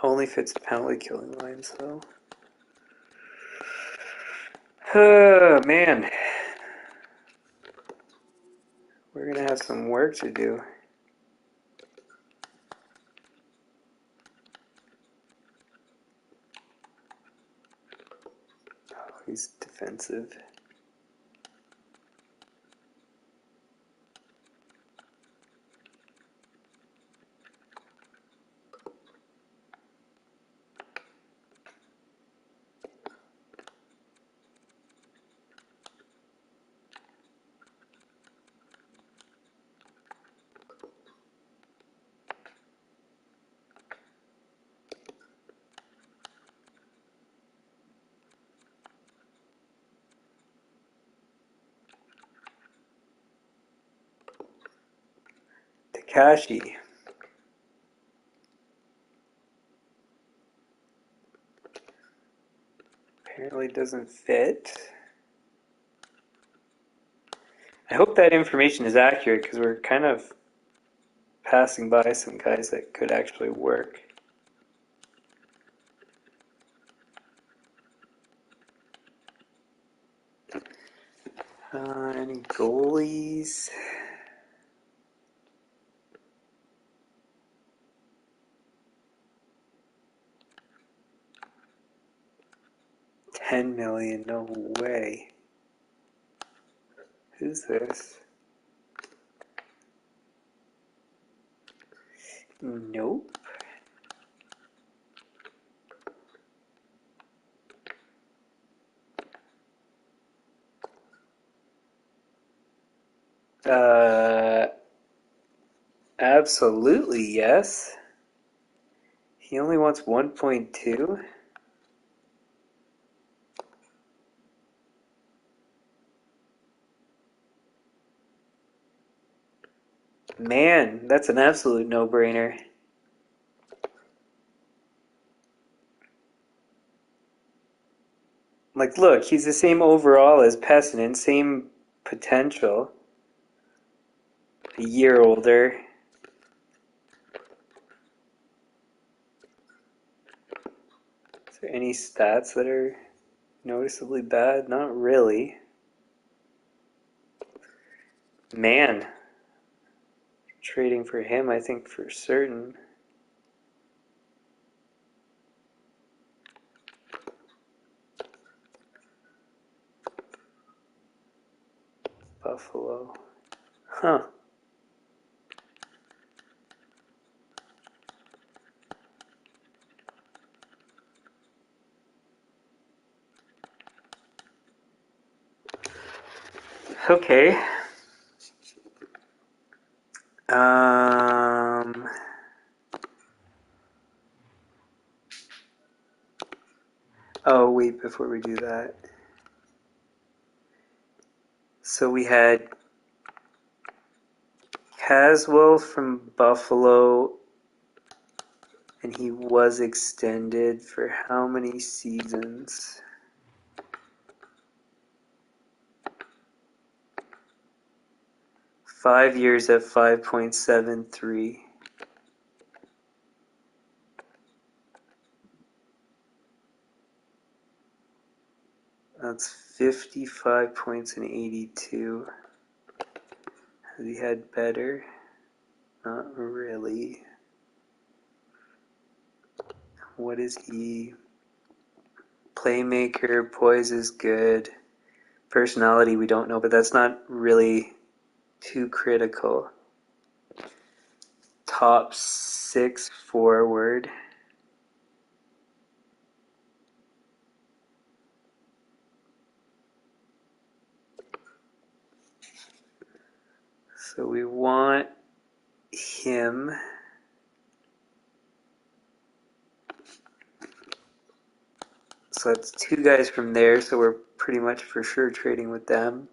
Only fits the penalty killing lines though. Oh man. We're gonna have some work to do. Oh, he's defensive. Takashi. Apparently doesn't fit. I hope that information is accurate because we're kind of passing by some guys that could actually work. Any goalies? $10 million, no way. Who's this? Nope. Absolutely yes. He only wants 1.2. Man, that's an absolute no-brainer. Like, look, he's the same overall as Pessinen, same potential. A year older. Is there any stats that are noticeably bad? Not really. Man, trading for him, I think, for certain. Buffalo. Huh. Okay. Oh, wait, before we do that. So we had Caswell from Buffalo, and he was extended for how many seasons? Five years at 5.73. That's 55 points in 82. Has he had better? Not really. What is he? Playmaker, poise is good. Personality, we don't know, but that's not really too critical. Top 6 forward. So we want him. So that's 2 guys from there, so we're pretty much for sure trading with them.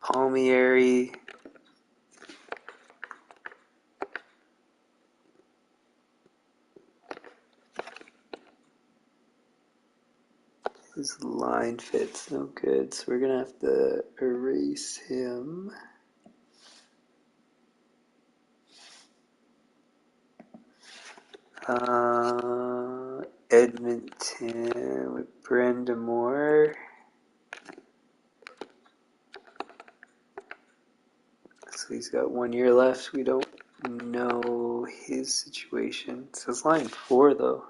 Palmieri. His line fit's no good, so we're going to have to erase him. Edmonton with Brenda Moore. So he's got 1 year left. We don't know his situation. It says line 4 though.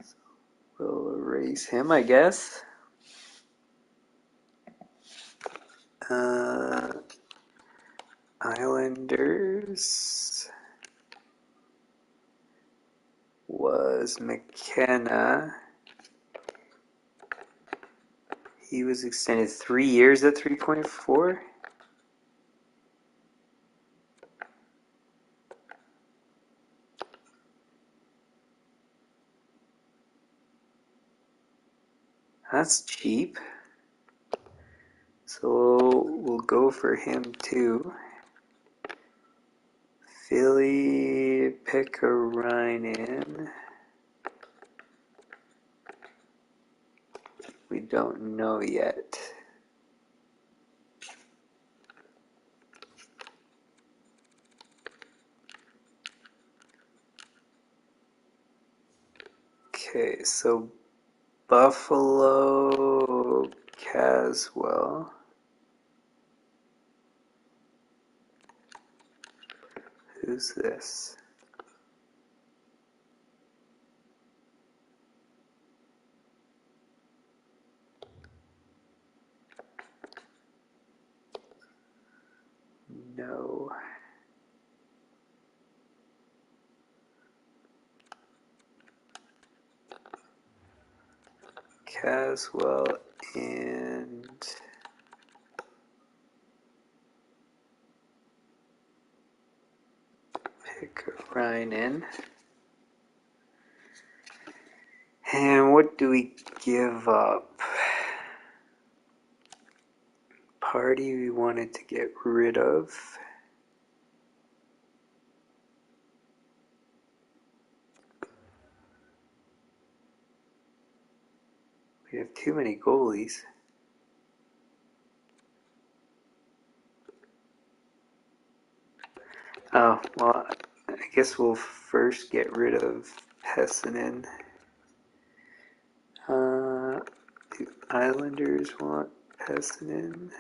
So we'll erase him, I guess. Islanders was McKenna. He was extended 3 years at 3.4. That's cheap. So we'll go for him too. Philly Pekarainen. We don't know yet. Okay, so Buffalo Caswell. Who's this? No. Caswell and Pekarainen. And what do we give up? Party we wanted to get rid of. We have too many goalies. Oh, well, I guess we'll first get rid of Pessinen. Do Islanders want Pessinen?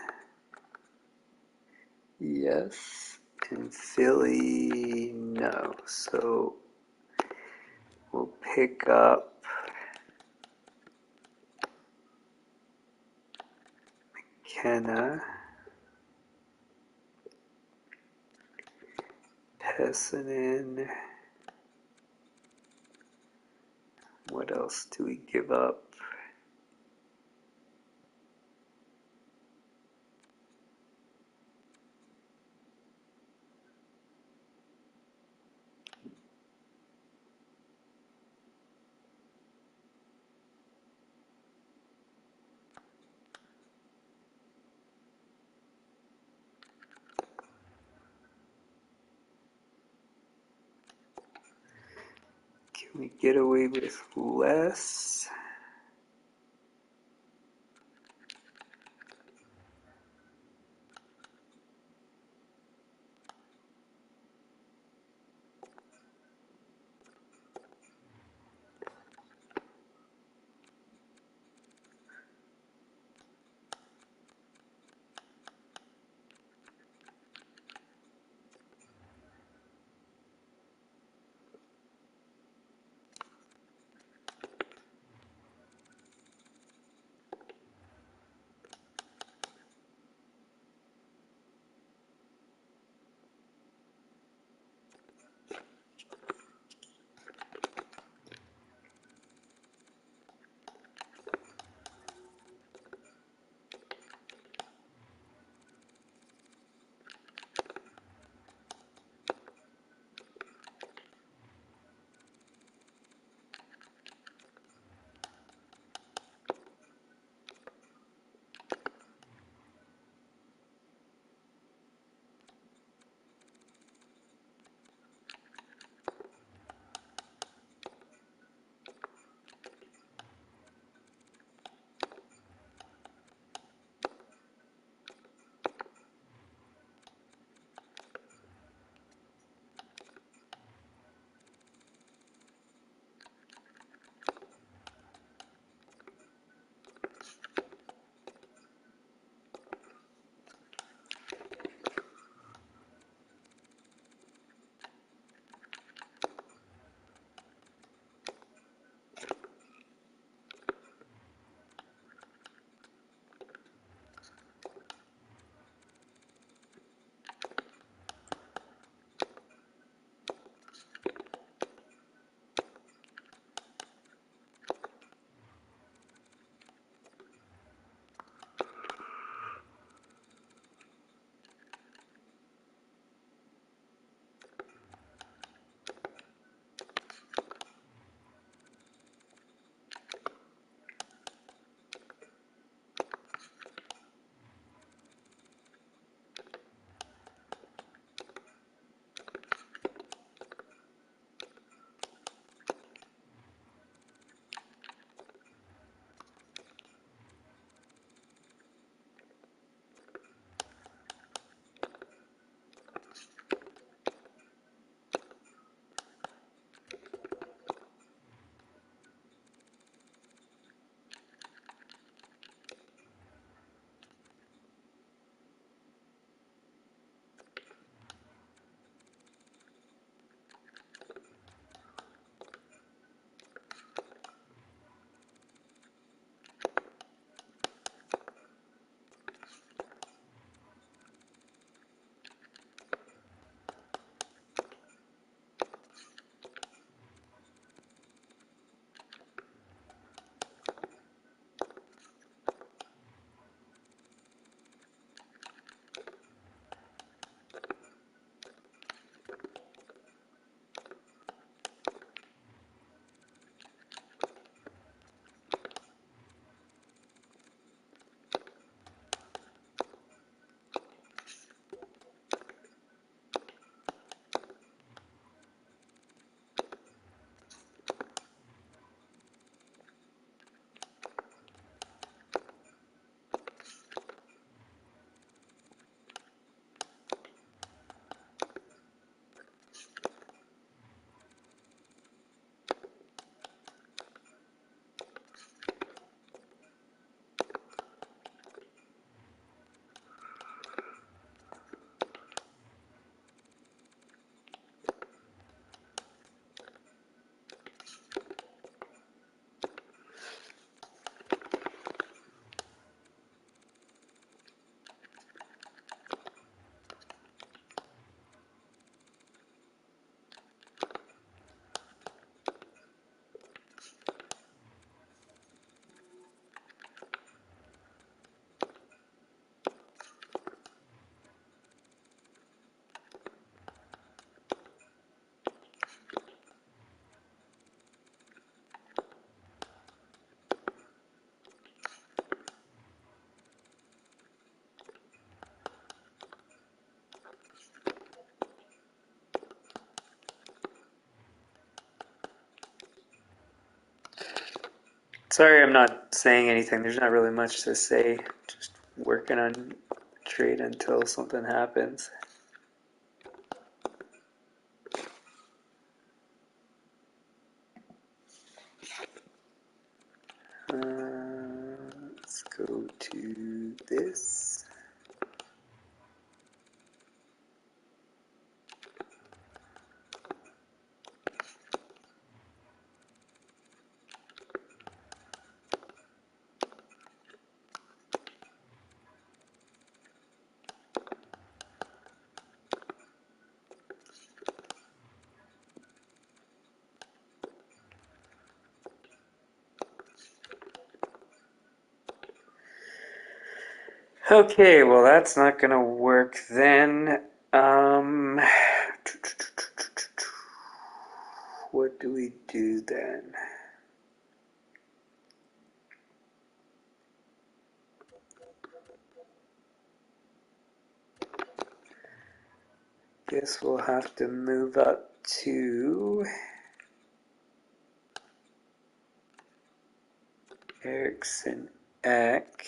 Yes. And Philly, no. So we'll pick up McKenna, Pessinen. What else do we give up? Can we get away with less? Sorry, I'm not saying anything. There's not really much to say. Just working on trade until something happens. Let's go to this. Okay, well that's not gonna work then. What do we do then? Guess we'll have to move up to Erickson Eck.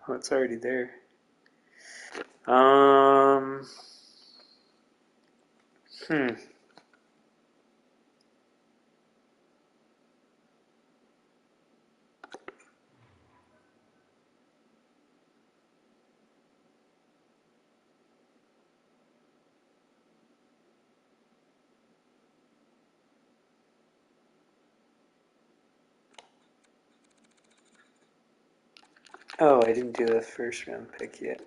Oh, it's already there. Um, hmm. Oh, I didn't do a first round pick yet.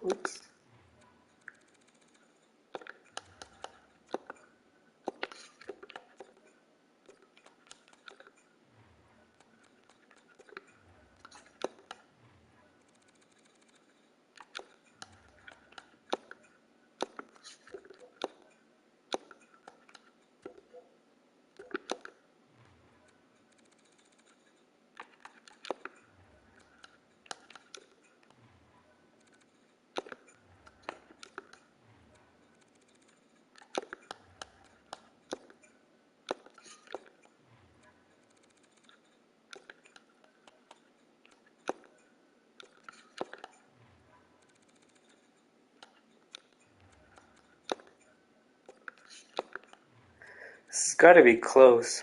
Oops. This has got to be close.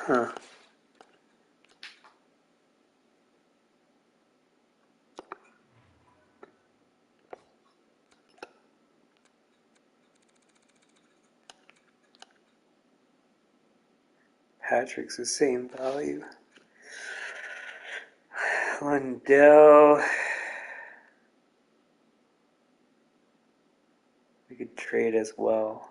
Huh. Patrick's the same value. Lundell. We could trade as well.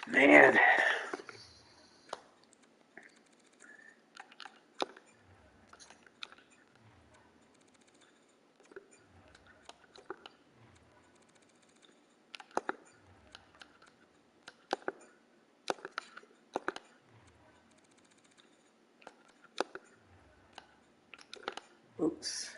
Man. Oops.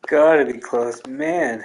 Gotta be close, man.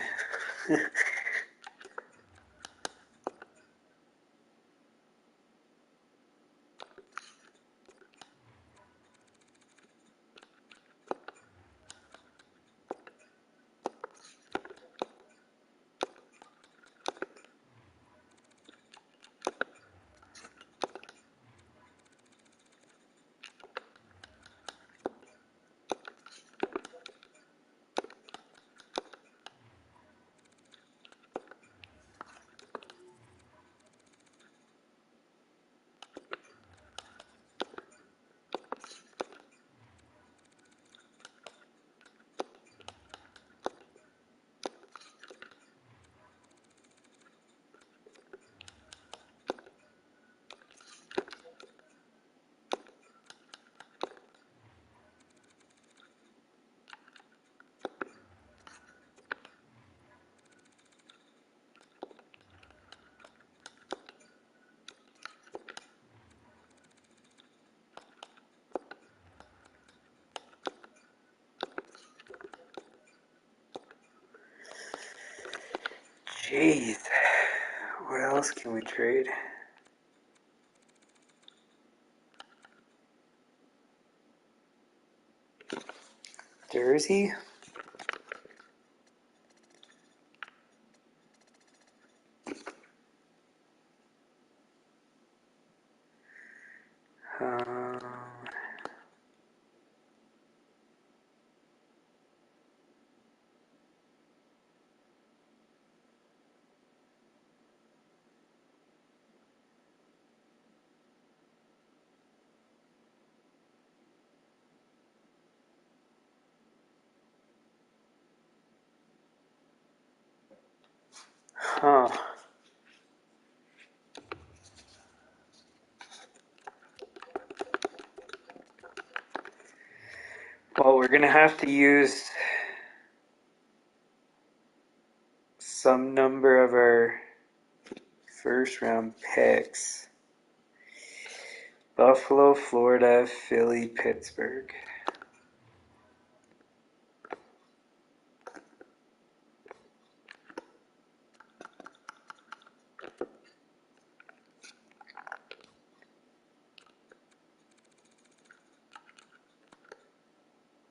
Jeez. What else can we trade? Jersey? Um, huh. Well, we're going to have to use some number of our first round picks. Buffalo, Florida, Philly, Pittsburgh.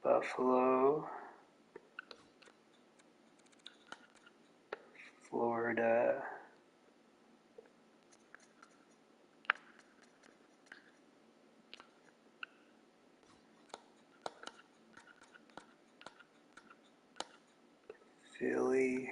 Buffalo, Florida, Philly,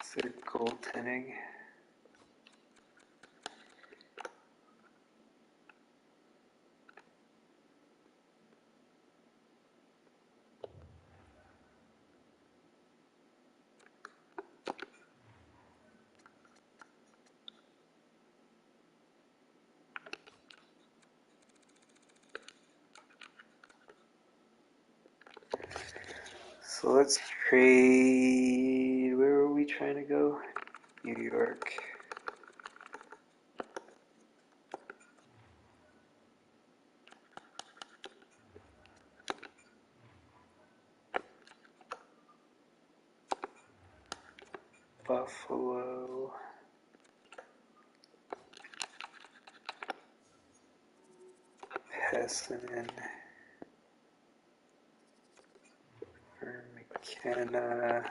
so goaltending. So let's trade. Where were we trying to go? New York. Buffalo. Pepin. For McKenna.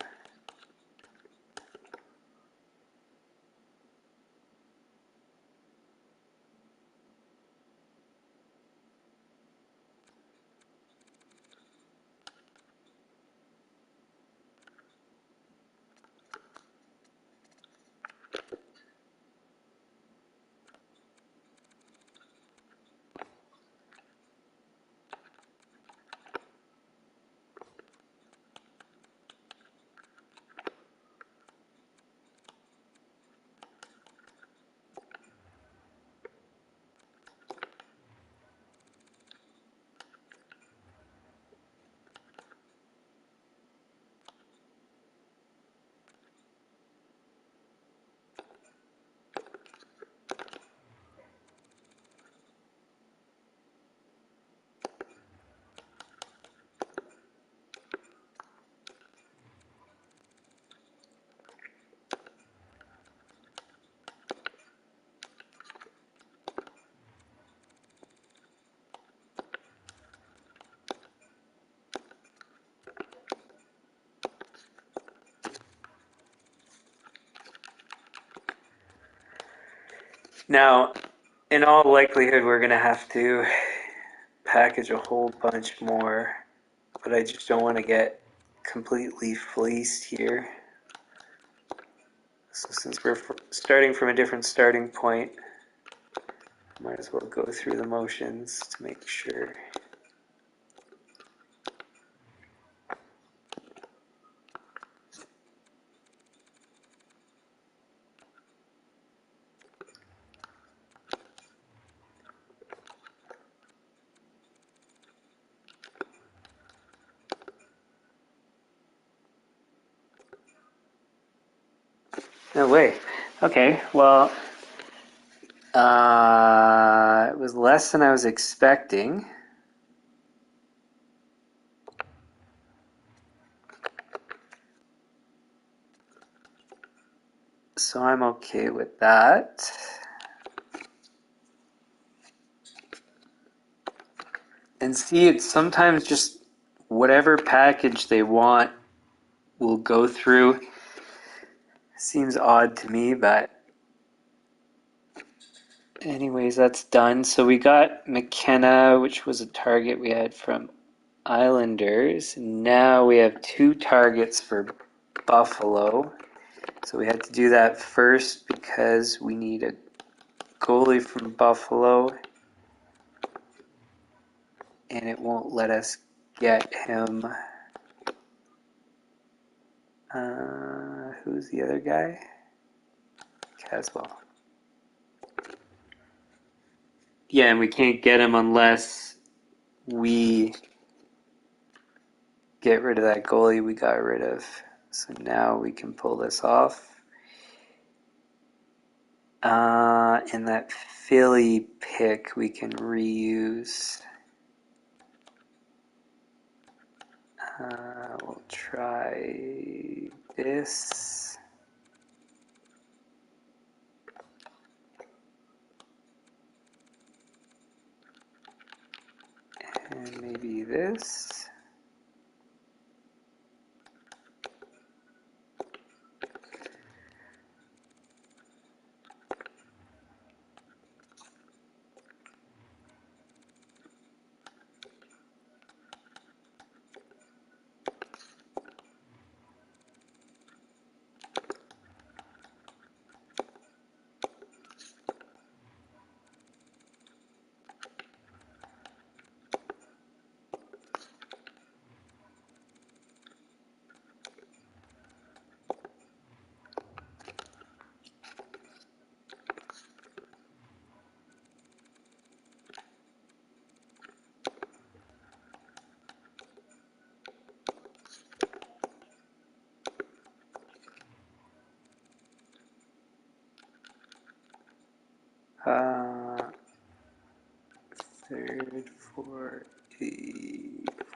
Now, in all likelihood, we're going to have to package a whole bunch more, but I just don't want to get completely fleeced here. So since we're starting from a different starting point, might as well go through the motions to make sure. No way. Okay, well, it was less than I was expecting. So I'm okay with that. And see, it's sometimes just whatever package they want will go through. Seems odd to me, but anyways, that's done. So we got McKenna, which was a target we had from Islanders. Now we have 2 targets for Buffalo. So we had to do that first because we need a goalie from Buffalo, and it won't let us get him. Who's the other guy? Caswell. Yeah, and we can't get him unless we get rid of that goalie we got rid of. So now we can pull this off. And that Philly pick we can reuse. We'll try this. And maybe this. Third, fourth,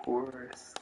fourth.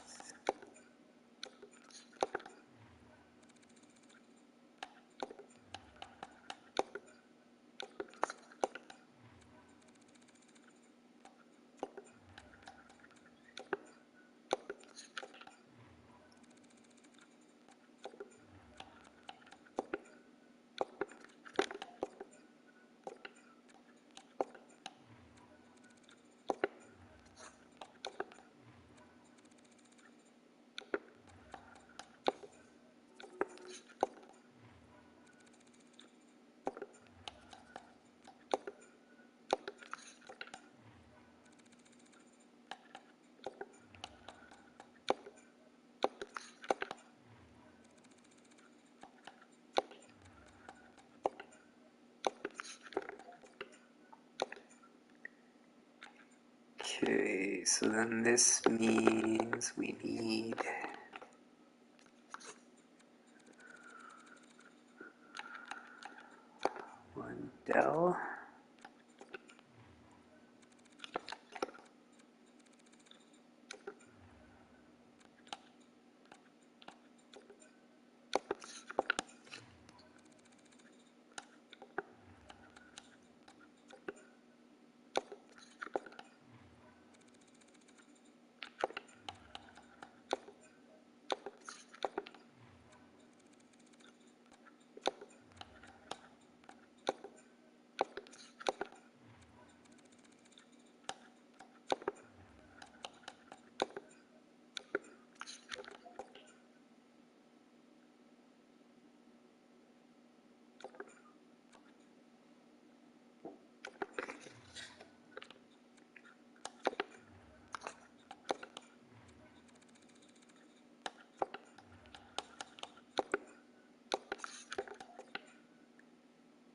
Okay, so then this means we need one Dell.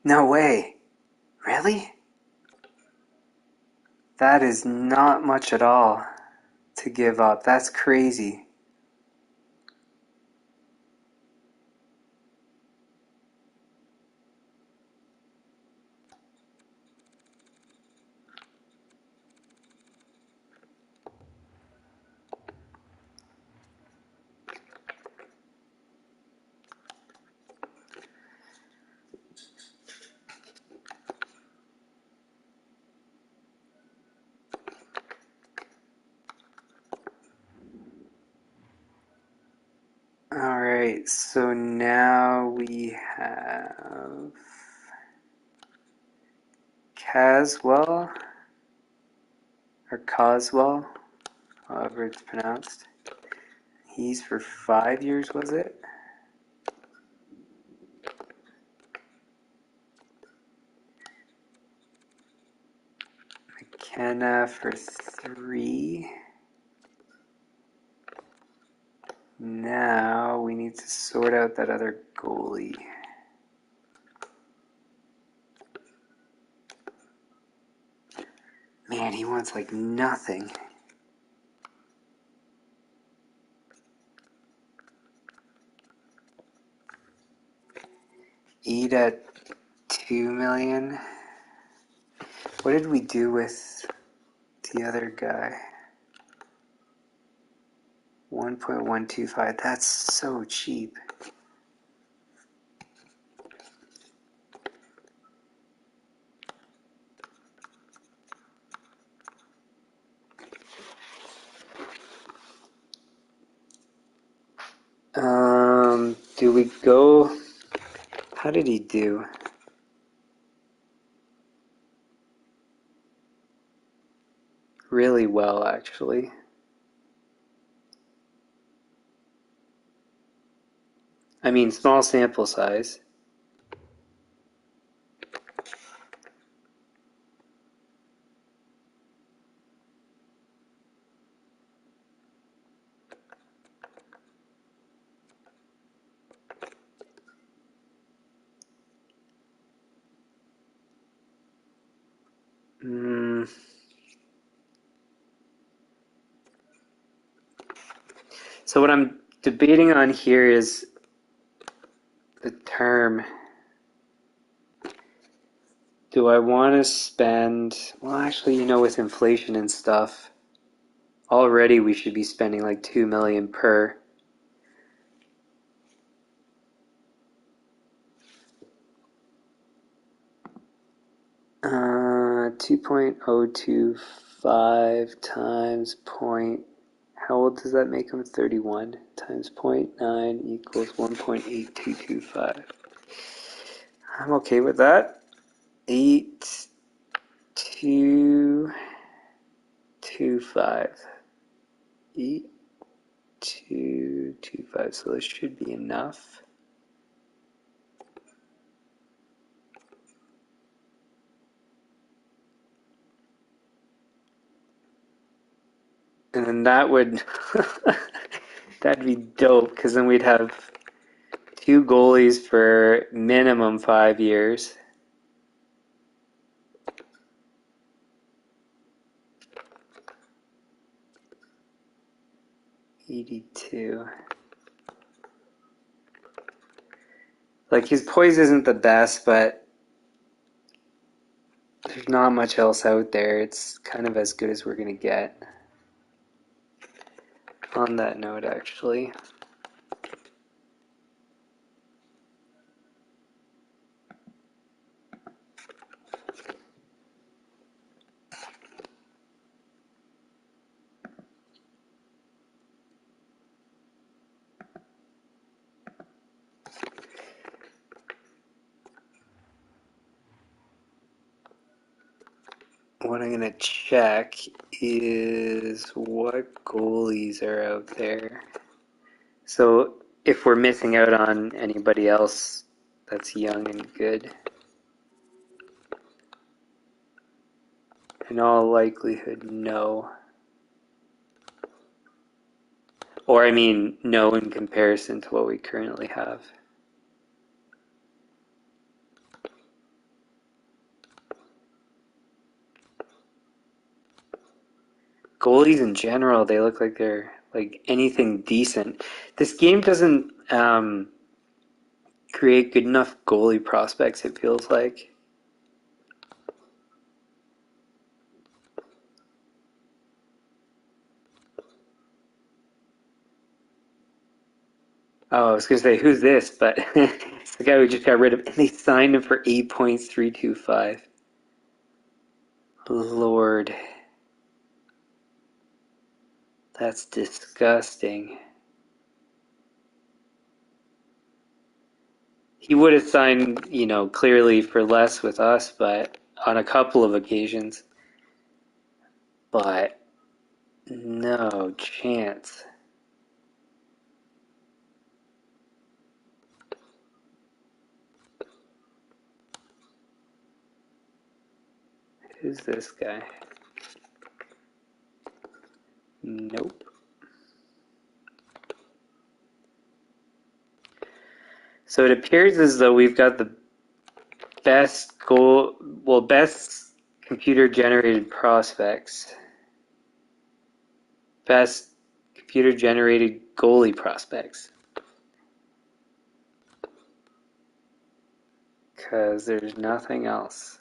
No way. Really? That is not much at all to give up. That's crazy. Alright, so now we have Caswell, or Coswell, however it's pronounced. He's for 5 years, was it? McKenna for 3. Now we need to sort out that other goalie. Man, he wants like nothing. Eat at 2 million. What did we do with the other guy? 1.125. That's so cheap. Do we go? How did he do? Really well, actually. I mean, small sample size. So what I'm debating on here is the term. Do I want to spend, well, actually, with inflation and stuff, already we should be spending like 2 million per. Uh, 2.025 times point. How old does that make him? 31 times 0.9 equals 1.8225. I'm okay with that. 8225. 8225. So this should be enough. And then that would that'd be dope, because then we'd have 2 goalies for minimum 5 years. $82. Like, his poise isn't the best, but there's not much else out there. It's kind of as good as we're gonna get. On that note, actually. What I'm gonna check is what goalies are out there. So if we're missing out on anybody else that's young and good. In all likelihood, no. Or, I mean, no in comparison to what we currently have. Goalies in general, they look like they're like anything decent. This game doesn't create good enough goalie prospects, it feels like. Oh, I was going to say, who's this? But it's the guy we just got rid of, and they signed him for 8.325. Lord. That's disgusting. he would have signed, clearly for less with us, but on a couple of occasions. But no chance. Who's this guy? Nope. So it appears as though we've got the best computer generated prospects. Best computer generated goalie prospects. Because there's nothing else.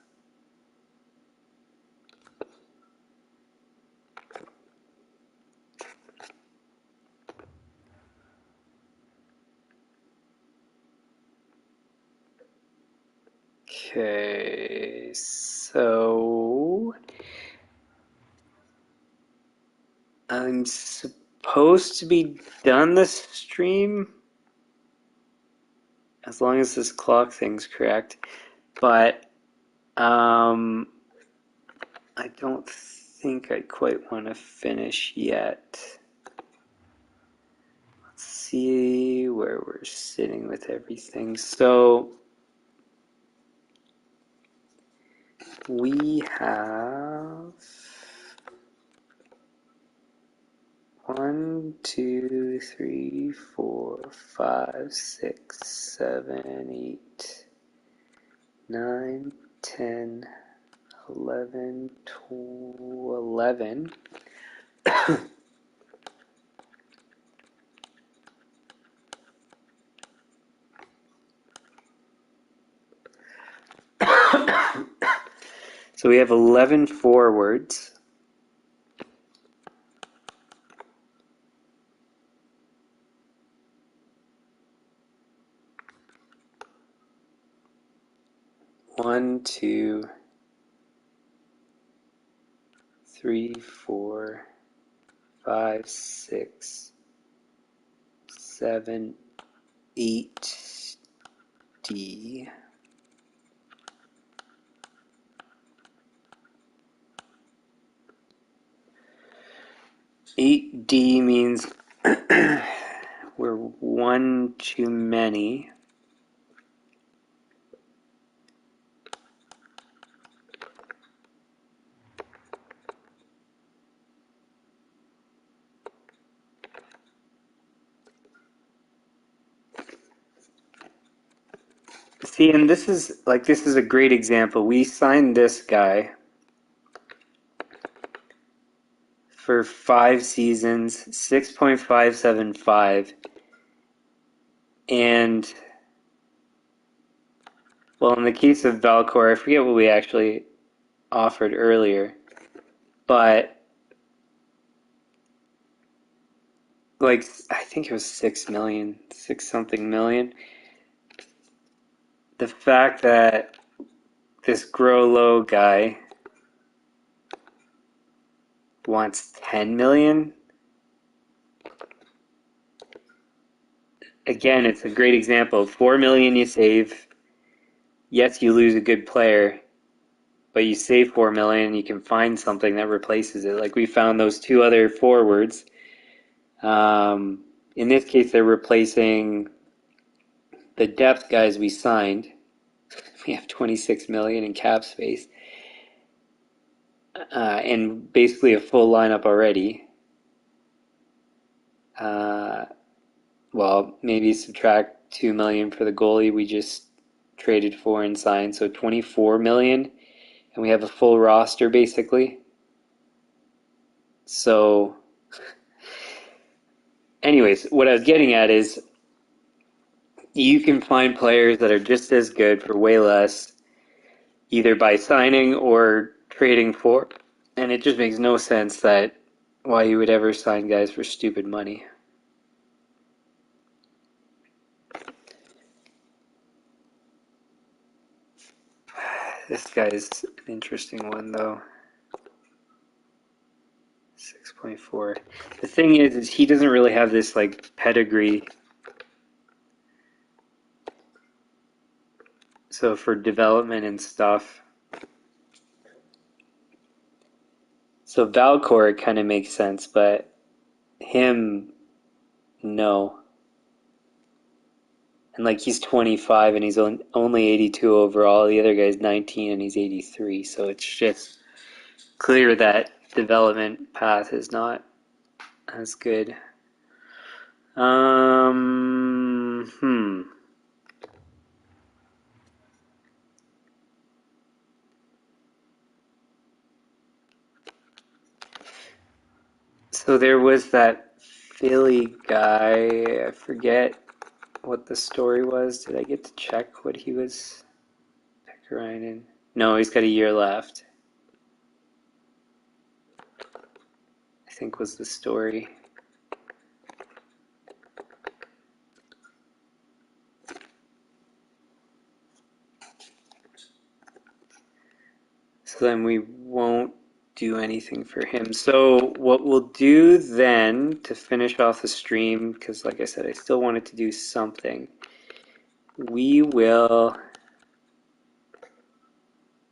Okay, so I'm supposed to be done this stream as long as this clock thing's correct, but I don't think I quite want to finish yet. Let's see where we're sitting with everything. So we have 1, 2, 3, 4, 5, 6, 7, 8, 9, 10, 11, 11. So we have 11 forwards. One, 2, 3, 4, 5, 6, 7, 8 D. Eight D means we're one too many. See, and this is a great example. We signed this guy for 5 seasons, 6.575, and well, in the case of Valcor, I forget what we actually offered earlier, but I think it was 6 million, 6 something million. The fact that this grow low guy wants 10 million. Again, it's a great example. 4 million you save. Yes, you lose a good player, but you save 4 million and you can find something that replaces it. Like we found those 2 other forwards. In this case, they're replacing the depth guys we signed. We have 26 million in cap space. And basically a full lineup already. Well, maybe subtract 2 million for the goalie we just traded for and signed, so 24 million, and we have a full roster basically. So, anyways, what I was getting at is you can find players that are just as good for way less, either by signing or trading for, and it just makes no sense that why you would ever sign guys for stupid money. This guy's an interesting one, though. 6.4. The thing is he doesn't really have this pedigree. So for development and stuff. So Valcor kind of makes sense, but him, no. And like he's 25 and he's only 82 overall. The other guy's 19 and he's 83. So it's just clear that development path is not as good. Um, hmm. So there was that Philly guy. I forget what the story was. Did I get to check what he was in? No, he's got a year left, I think was the story. So then we won't do anything for him. So what we'll do then to finish off the stream, because like I said, I still wanted to do something, we will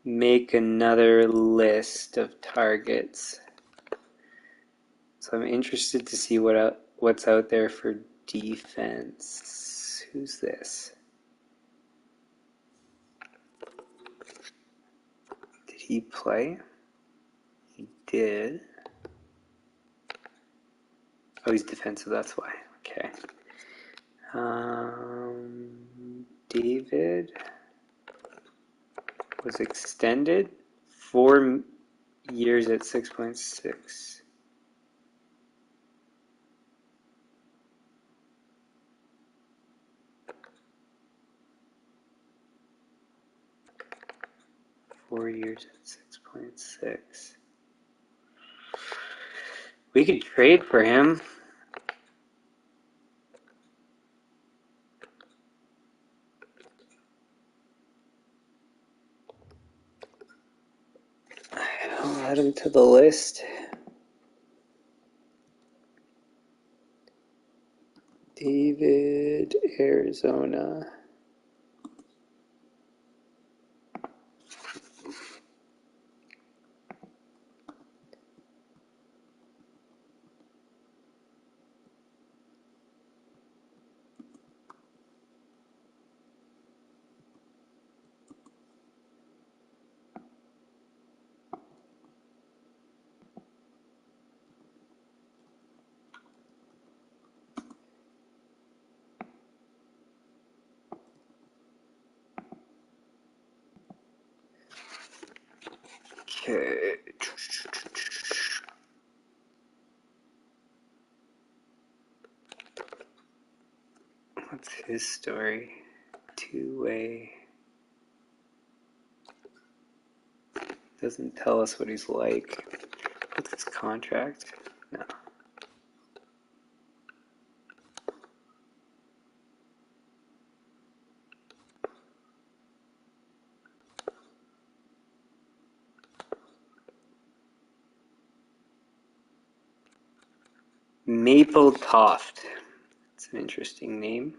make another list of targets. So I'm interested to see what's out there for defense. Who's this? Did he play? He did. Oh, he's defensive, that's why. Okay. David was extended 4 years at 6.6. Four years at 6.6. We could trade for him. I'll add him to the list. David, Arizona. Okay. What's his story? Two-way. Doesn't tell us what he's like. What's his contract? No. Maple Toft. It's an interesting name.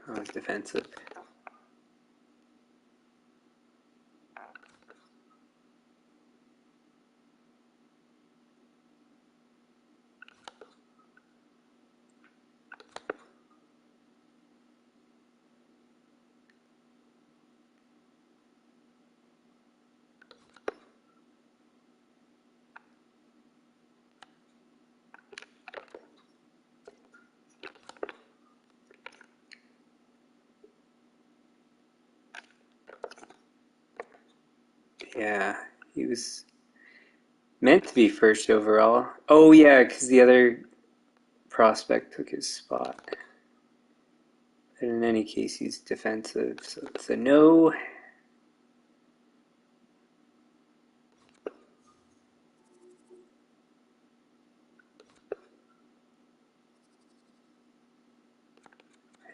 Oh, it's defensive. Yeah, he was meant to be first overall. Oh yeah, because the other prospect took his spot. But in any case, he's defensive, so it's a no.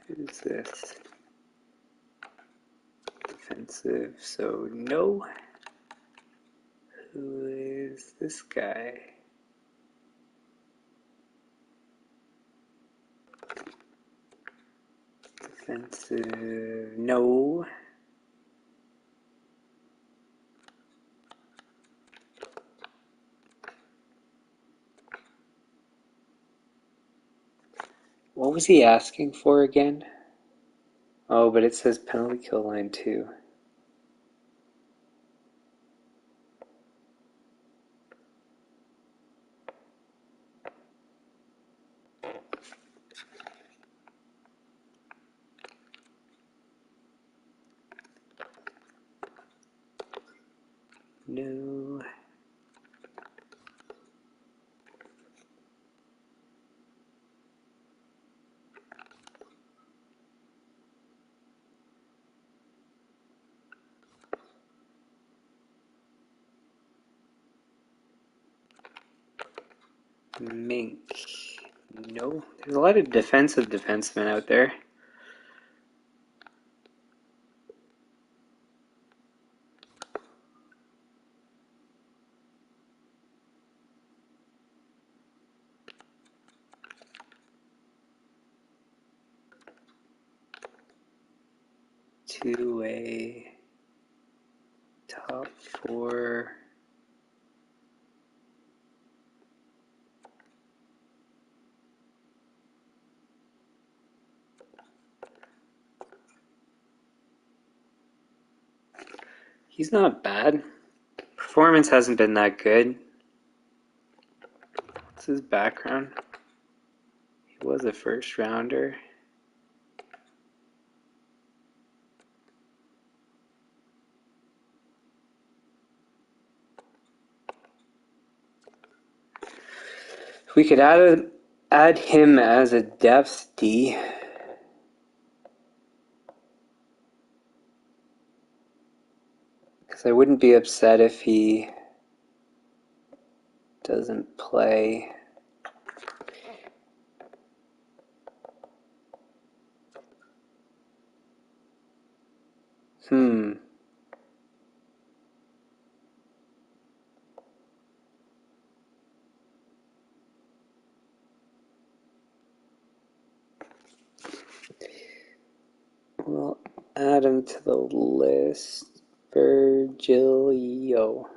Who's this? Defensive, so no. Who is this guy? Defensive. No. What was he asking for again? Oh, but it says penalty kill line too. No. Mink. No. There's a lot of defensive defensemen out there. Two-way. Top four. He's not bad. Performance hasn't been that good. What's his background? He was a first rounder. We could add him as a depth D. Because I wouldn't be upset if he doesn't play. We'll add him to the list. Virgilio.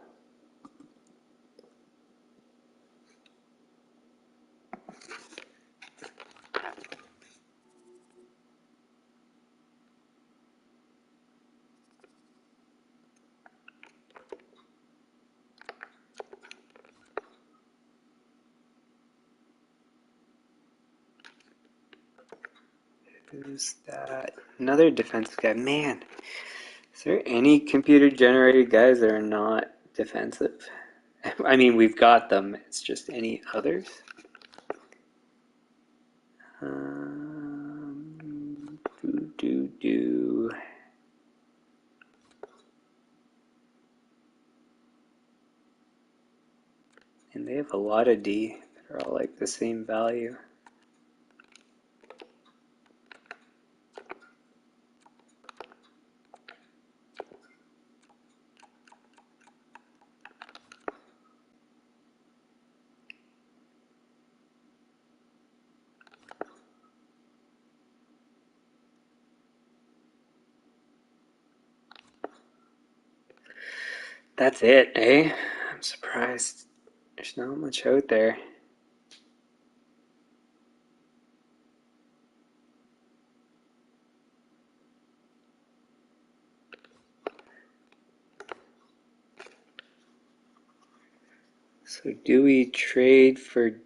Who's that? Another defensive guy. Man, is there any computer-generated guys that are not defensive? I mean, we've got them. It's just any others? And they have a lot of D that are all like the same value. That's it, eh? I'm surprised there's not much out there. So do we trade for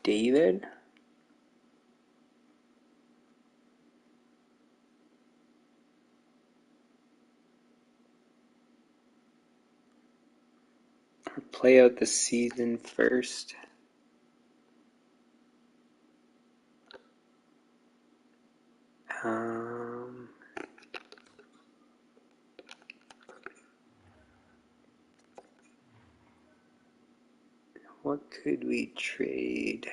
David? Or play out the season first? What could we trade?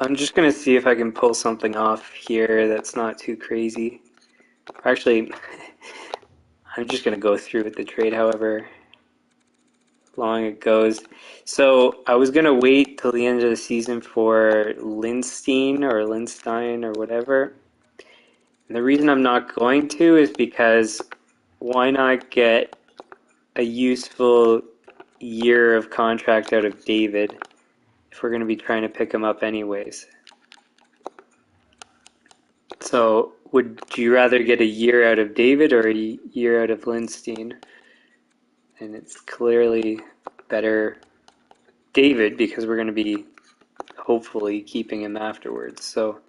I'm just gonna see if I can pull something off here that's not too crazy. Actually, I'm just gonna go through with the trade however long it goes. So I was gonna wait till the end of the season for Lindstein or whatever. And the reason I'm not going to is because why not get a useful year of contract out of David if we're going to be trying to pick him up anyways? So would you rather get a year out of David or a year out of Lindstein? And it's clearly better David because we're going to be hopefully keeping him afterwards. So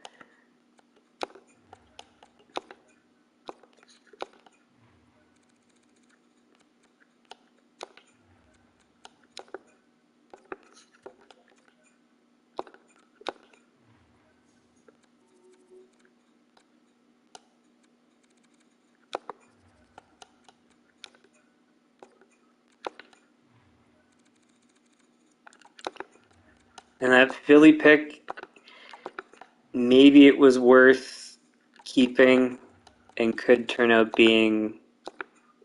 and that Philly pick, maybe it was worth keeping and could turn out being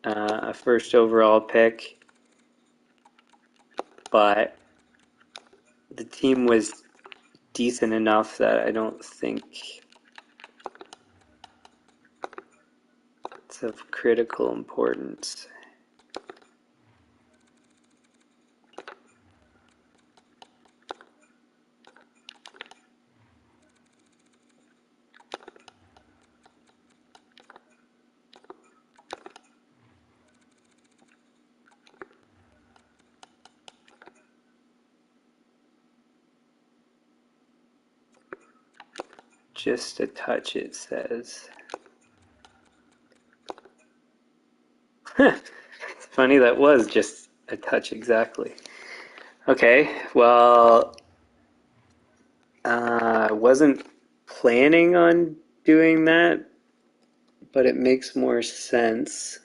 a first overall pick, but the team was decent enough that I don't think it's of critical importance. Just a touch, it says. It's funny, that was just a touch exactly. Okay, well, I wasn't planning on doing that, but it makes more sense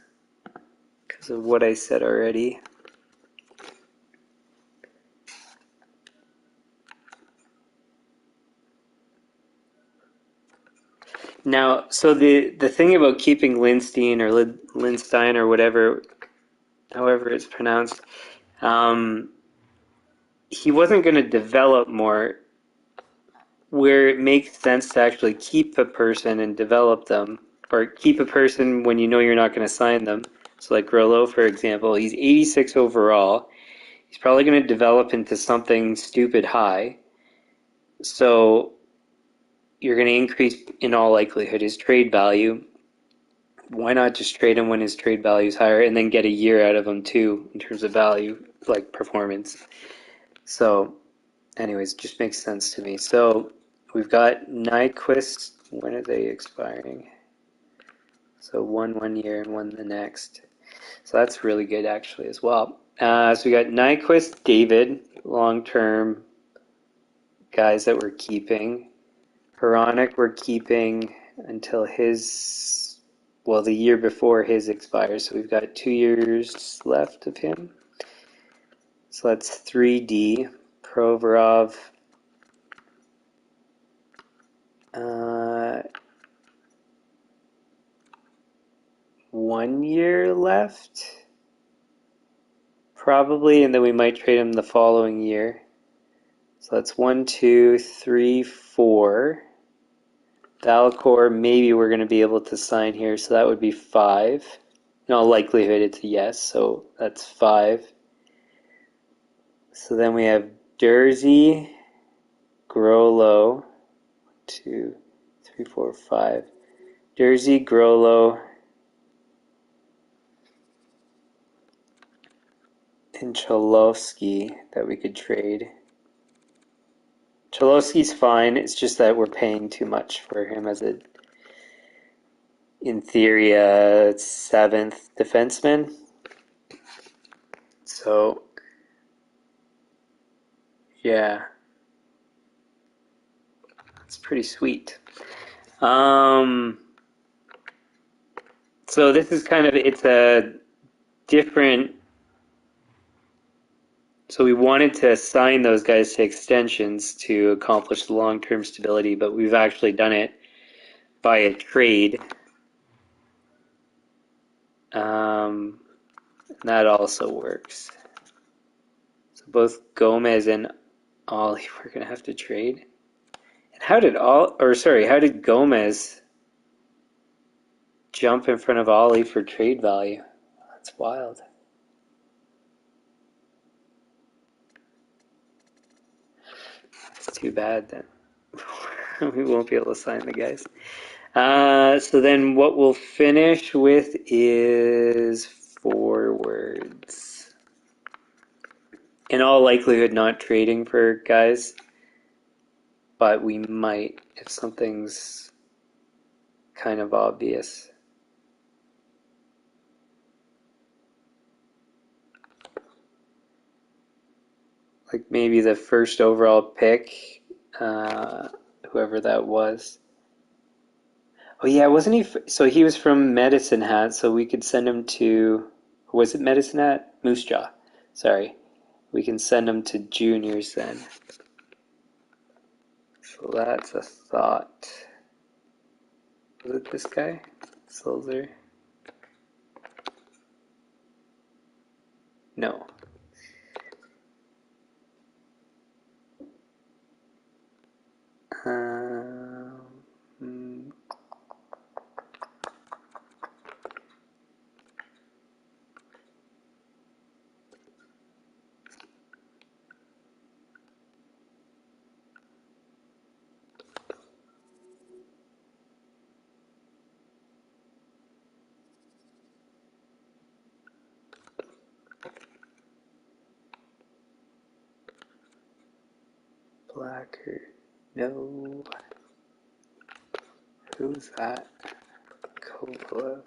because of what I said already. Now, so the thing about keeping Lindstein or Lindstein or whatever, however it's pronounced, he wasn't going to develop more. Where it makes sense to actually keep a person and develop them, or keep a person when you know you're not going to sign them. So like Grollo, for example, he's 86 overall. He's probably going to develop into something stupid high. So you're going to increase, in all likelihood, his trade value. Why not just trade him when his trade value is higher and then get a year out of him too in terms of value, like performance? So anyways, it just makes sense to me. So we've got Nyquist. When are they expiring? So one year and one the next. So that's really good actually as well. So we got Nyquist, David, long-term guys that we're keeping. Hronek we're keeping until his, well, the year before his expires. So we've got 2 years left of him. So that's 3D. Provorov. 1 year left, probably, and then we might trade him the following year. So that's 1, 2, 3, 4. Valcor, maybe we're going to be able to sign here, so that would be 5. In all likelihood, it's a yes, so that's 5. So then we have Jersey, Grollo, 2, 3, 4, 5. Jersey, Grollo, and Cholowski that we could trade. Cholowski's fine, it's just that we're paying too much for him as a, in theory, a 7th defenseman. So, yeah, it's pretty sweet. So this is kind of, it's a different So we wanted to assign those guys to extensions to accomplish the long-term stability, but we've actually done it by a trade. That also works. So both Gomez and Ollie we're gonna have to trade. And how did Gomez jump in front of Ollie for trade value? That's wild. It's too bad then. We won't be able to sign the guys. So then what we'll finish with is forwards. In all likelihood, not trading for guys, but we might if something's kind of obvious. Like maybe the first overall pick, whoever that was. Oh yeah, wasn't he? So he was from Medicine Hat, so we could send him to. Was it Medicine Hat? Moose Jaw. Sorry. We can send him to juniors then. So that's a thought. Was it this guy? Sulzer? No. Hmm. Blacker. No. Who's that? Kovalev.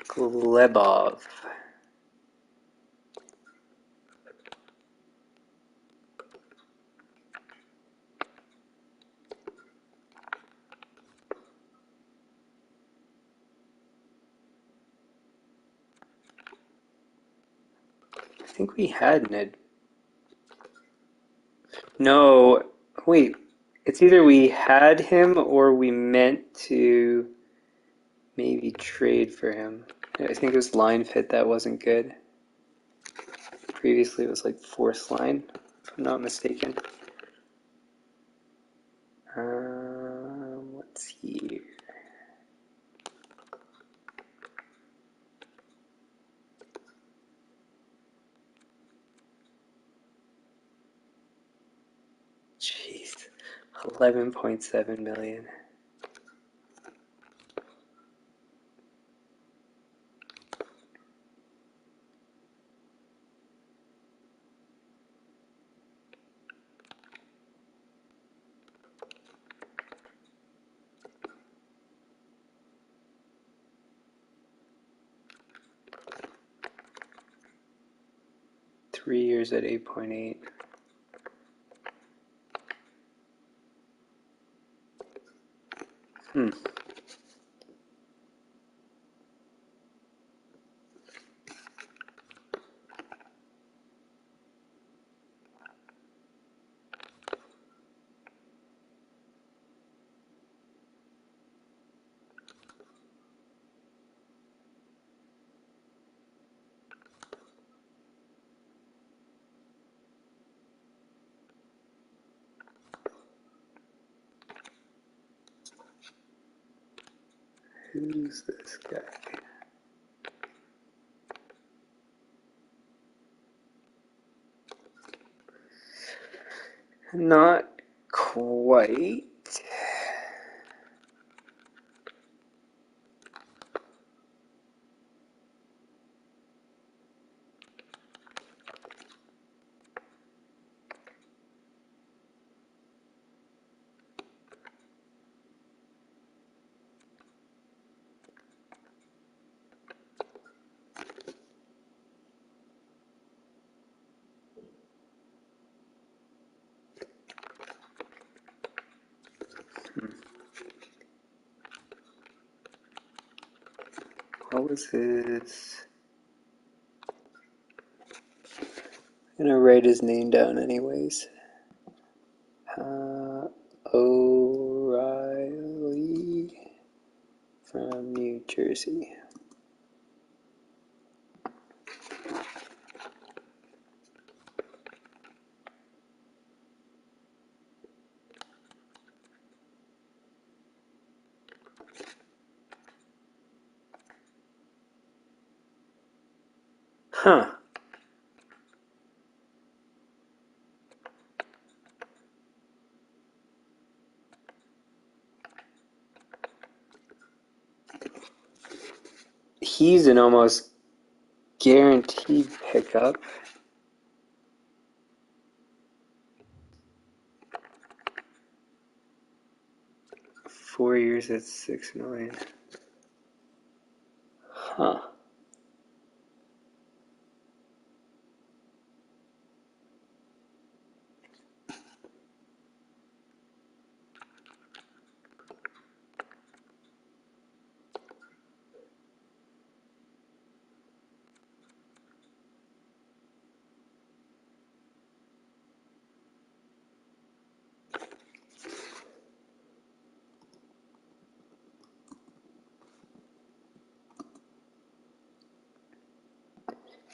Glebov. I think we had Ned. No, wait. It's either we had him or we meant to maybe trade for him. I think it was line fit that wasn't good. Previously it was like fourth line, if I'm not mistaken. Let's see. Jeez, 11.7 million. Three years at 8.8. Hmm. Who's this guy? Not quite. what was his... I'm gonna write his name down anyways. O'Reilly from New Jersey. Huh. He's an almost guaranteed pickup. Four years at $6 million. Huh.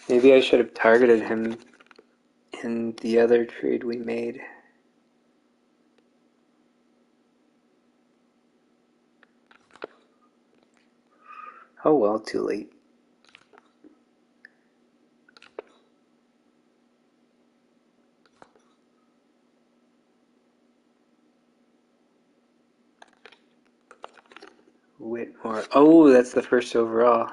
Maybe I should have targeted him in the other trade we made. Oh well, too late. Whitmore. Oh, that's the first overall.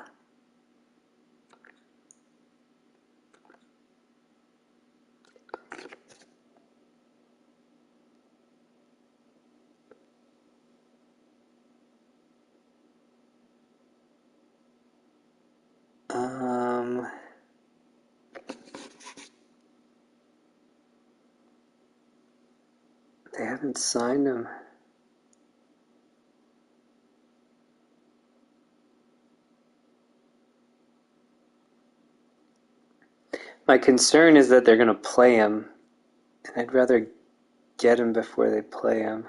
They haven't signed him. My concern is that they're going to play him, and I'd rather get him before they play him.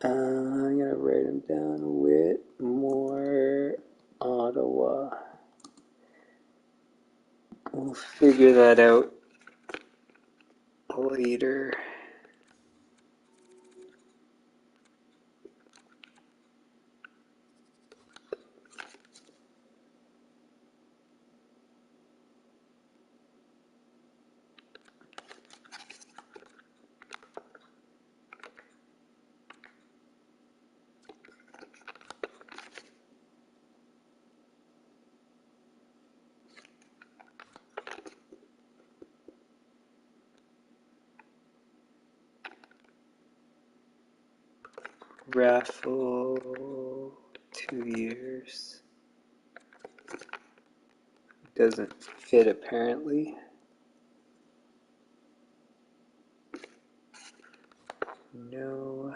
I'm going to write him down. Whitmore, Ottawa. We'll figure that out later. Raffle, 2 years. Doesn't fit apparently. No.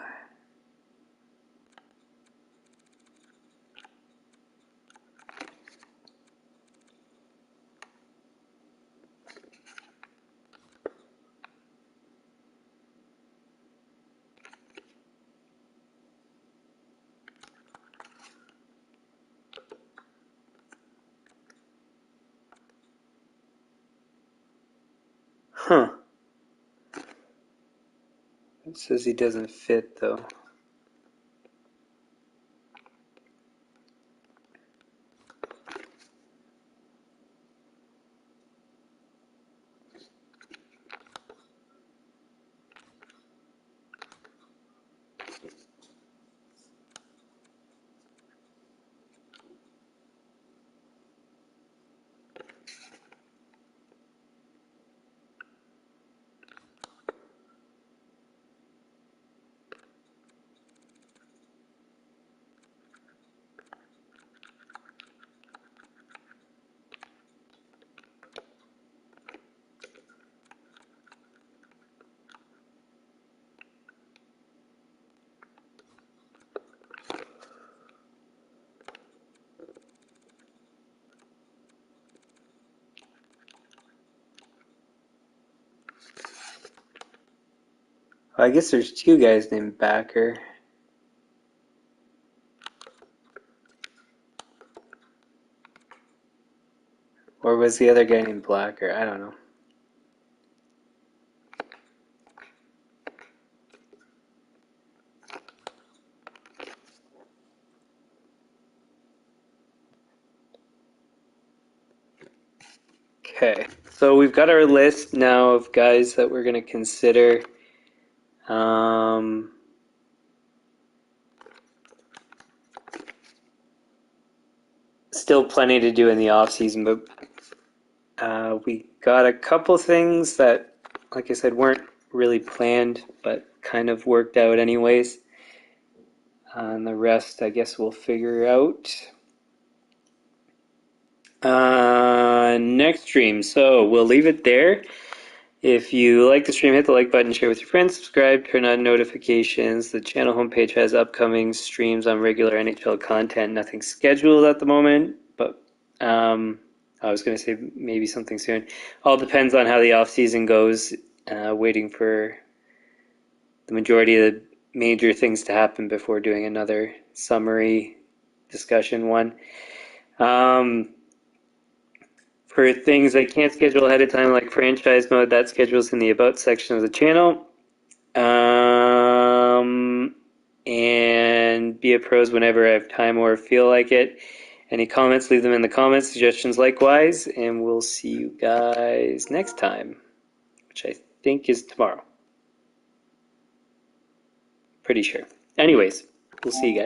Huh. It says he doesn't fit though. I guess there's two guys named Backer. Or was the other guy named Blacker? I don't know. Okay, so we've got our list now of guys that we're going to consider. Still plenty to do in the off season, but we got a couple things that, like I said, weren't really planned, but kind of worked out anyways. And the rest, I guess, we'll figure out next stream. So we'll leave it there. If you like the stream, hit the like button, share with your friends, subscribe, turn on notifications. The channel homepage has upcoming streams on regular NHL content. Nothing scheduled at the moment, but I was going to say maybe something soon. All depends on how the off season goes. Waiting for the majority of the major things to happen before doing another summary discussion one. For things I can't schedule ahead of time, like franchise mode, that schedule's in the About section of the channel. And be a pros whenever I have time or feel like it. Any comments, leave them in the comments. Suggestions likewise. And we'll see you guys next time, which I think is tomorrow. Pretty sure. Anyways, we'll see you guys.